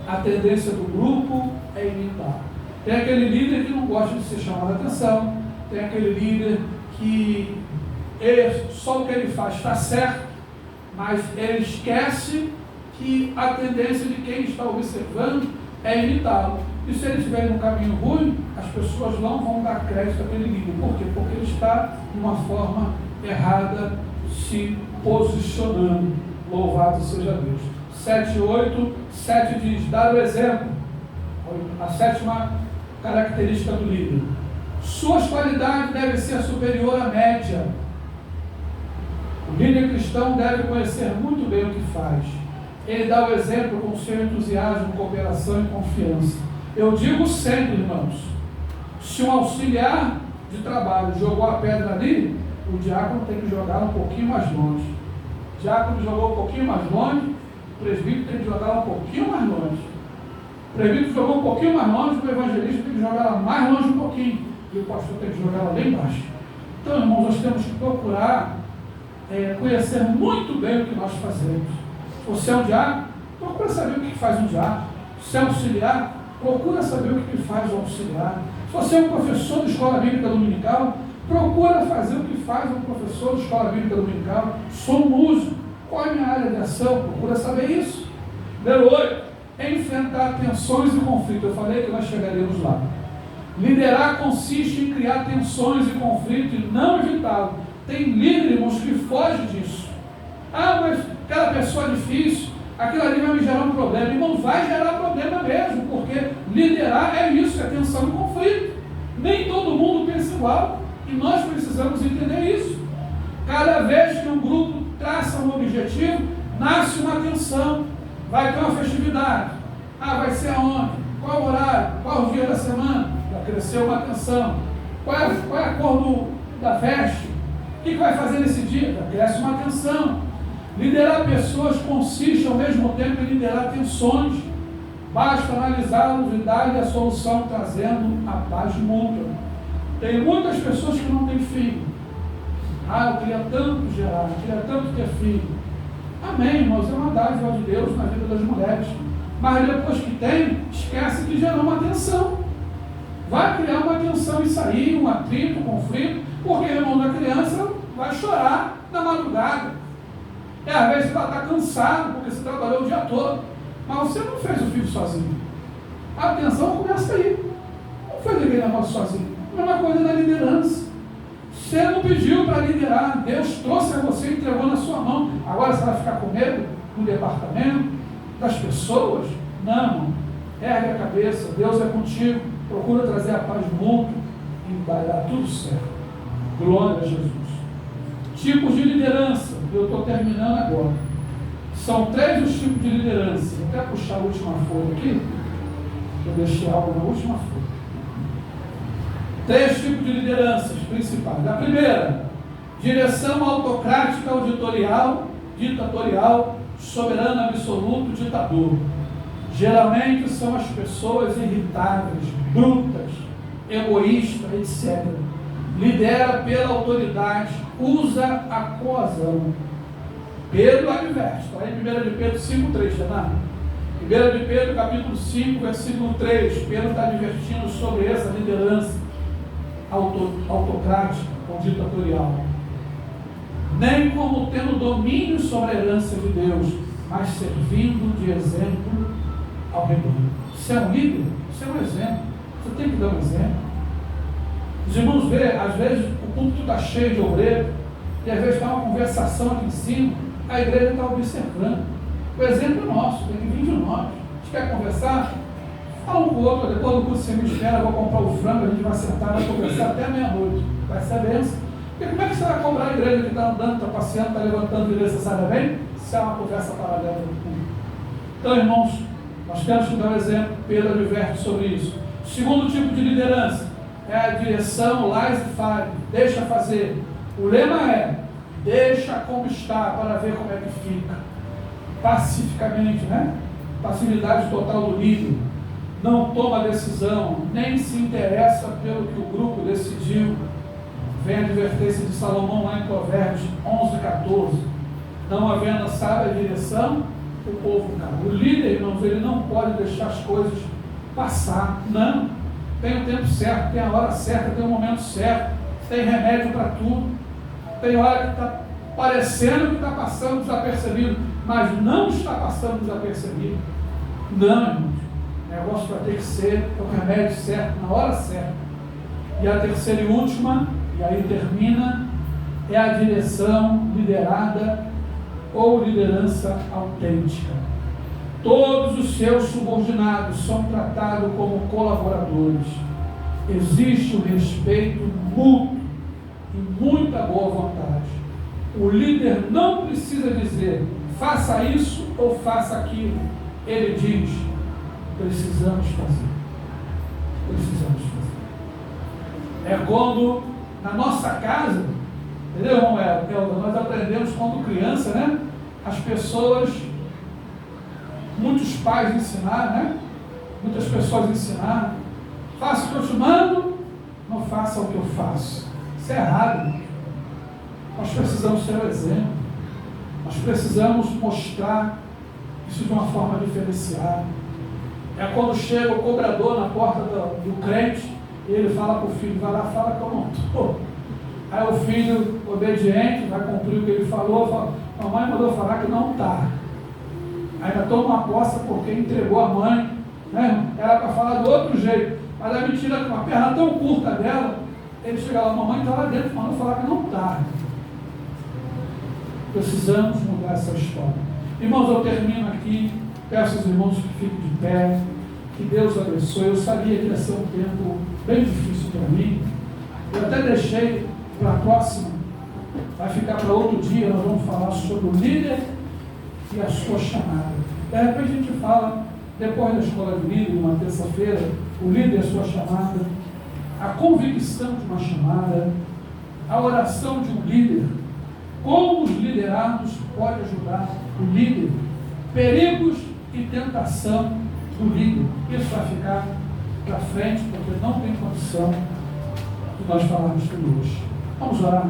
A tendência do grupo é imitar. Tem aquele líder que não gosta de ser chamado a atenção. Tem aquele líder que só o que ele faz está certo, mas ele esquece que a tendência de quem está observando é imitá-lo. E se ele estiver no caminho ruim, as pessoas não vão dar crédito àquele líder. Por quê? Porque ele está de uma forma errada, se posicionando. Louvado seja Deus. 7:8, 7 diz, dar o exemplo. A 7ª característica do líder. Suas qualidades devem ser superior à média. O líder cristão deve conhecer muito bem o que faz. Ele dá o exemplo com seu entusiasmo, cooperação e confiança. Eu digo sempre, irmãos, se um auxiliar de trabalho jogou a pedra ali, o diácono tem que jogar um pouquinho mais longe. O diácono jogou um pouquinho mais longe, o presbítero tem que jogar um pouquinho mais longe. O presbítero jogou um pouquinho mais longe, o evangelista tem que jogar lá mais longe um pouquinho. E o pastor tem que jogar lá bem embaixo. Então, irmãos, nós temos que procurar conhecer muito bem o que nós fazemos. Se você é um diácono, procura saber o que faz um diácono. Se você é um auxiliar, procura saber o que faz o auxiliar. Se você é um professor de escola bíblica dominical, procura fazer o que faz um professor de escola bíblica dominical. Sou um músico. Qual é a minha área de ação? Procura saber isso. Número 8. Enfrentar tensões e conflitos. Eu falei que nós chegaremos lá. Liderar consiste em criar tensões e conflitos e não evitá-lo. Tem líder, irmãos, que foge disso. Ah, mas aquela pessoa é difícil, aquilo ali vai me gerar um problema. Irmão, vai gerar problema mesmo, porque liderar é isso, é tensão e conflito. Nem todo mundo pensa igual, e nós precisamos entender isso. Cada vez que um grupo traça um objetivo, nasce uma tensão. Vai ter uma festividade. Ah, vai ser aonde? Qual o horário? Qual o dia da semana? Já cresceu uma tensão. Qual é a cor da festa? O que vai fazer nesse dia? Já cresce uma tensão. Liderar pessoas consiste ao mesmo tempo em liderar tensões. Basta analisá-los e dar-lhe a solução, trazendo a paz mútua. Tem muitas pessoas que não têm filho. Ah, eu queria tanto gerar, eu queria tanto ter filho. Amém, irmãos, é uma dádiva de Deus na vida das mulheres. Mas depois que tem, esquece que gerou uma tensão. Vai criar uma tensão isso aí, um atrito, um conflito, porque o irmão da criança vai chorar na madrugada. Às vezes você está cansado, porque você trabalhou o dia todo, mas você não fez o filho sozinho. A tensão começa aí. Não fez aquele negócio sozinho. A mesma coisa da liderança. Você não pediu para liderar, Deus trouxe a você e entregou na sua mão. Agora você vai ficar com medo do departamento, das pessoas? Não, ergue a cabeça, Deus é contigo, procura trazer a paz mútua e vai dar tudo certo. Glória a Jesus. Tipos de liderança, eu estou terminando agora. São 3 os tipos de liderança. Vou até puxar a última folha aqui, eu deixei algo na última folha. 3 tipos de lideranças principais. A primeira, direção autocrática, ditatorial, soberano absoluto, ditador. Geralmente são as pessoas irritáveis, brutas, egoístas, etc. Lidera pela autoridade, usa a coação. Pedro adverte, está em 1 de Pedro 5,3, tá? 1 de Pedro, capítulo 5, versículo 3, Pedro está advertindo sobre essa liderança autocrática ou ditatorial. Nem como tendo domínio sobre a herança de Deus, mas servindo de exemplo ao rebanho. Você é um líder, você é um exemplo, você tem que dar um exemplo. Os irmãos vê, às vezes o púlpito está cheio de obreiro, e às vezes está uma conversação aqui em cima, a igreja está observando. O exemplo é nosso, tem que vir de nós. A gente quer conversar? Fala um com o outro, depois do curso você me espera, eu vou comprar o frango, a gente vai sentar, vai conversar até meia-noite. Vai ser benção. Porque como é que você vai cobrar a igreja que está andando, está passeando, está levantando necessariamente, se é uma conversa paralela? Então, irmãos, nós temos que dar um exemplo. Pedro adverte sobre isso. O segundo tipo de liderança é a direção laissez-faire, deixa fazer. O lema é: deixa como está para ver como é que fica. Pacificamente, né? Passividade total do líder. Não toma decisão, nem se interessa pelo que o grupo decidiu. Vem a advertência de Salomão lá em Provérbios 11:14. Não havendo sábia direção, o povo cai. O líder, irmãos, ele não pode deixar as coisas passar. Não. Tem o tempo certo, tem a hora certa, tem o momento certo, tem remédio para tudo. Tem hora que está parecendo que está passando desapercebido, mas não está passando desapercebido. Não, irmãos. O negócio vai ter que ser o remédio certo, na hora certa. E a terceira e última, e aí termina, é a direção liderada ou liderança autêntica. Todos os seus subordinados são tratados como colaboradores. Existe o respeito mútuo e muita boa vontade. O líder não precisa dizer, faça isso ou faça aquilo. Ele diz, precisamos fazer. Precisamos fazer. É quando, na nossa casa, entendeu, irmão Helder? Nós aprendemos quando criança, né? As pessoas, muitos pais ensinaram, né? Muitas pessoas ensinaram, faça o que eu te mando, não faça o que eu faço. Isso é errado. Nós precisamos ser o exemplo. Nós precisamos mostrar isso de uma forma diferenciada. É quando chega o cobrador na porta do crente e ele fala para o filho, vai lá, fala que eu não estou. Aí o filho, obediente, vai cumprir o que ele falou, fala, mamãe mandou falar que não está. Ainda toma uma coça porque entregou a mãe, né? Era para falar do outro jeito, mas a mentira, com a perna tão curta dela, ele chega lá, mamãe está lá dentro, mandou falar que não está. Precisamos mudar essa história. Irmãos, eu termino aqui, peço aos irmãos que fiquem de pé, que Deus abençoe. Eu sabia que ia ser um tempo bem difícil para mim, eu até deixei para a próxima, vai ficar para outro dia, nós vamos falar sobre o líder e a sua chamada. De repente a gente fala, depois da escola de líder, uma terça-feira, o líder e a sua chamada, a convicção de uma chamada, a oração de um líder, como os liderados podem ajudar o líder, perigos e tentação do líder. Isso vai ficar para frente, porque não tem condição de nós falarmos tudo hoje. Vamos orar.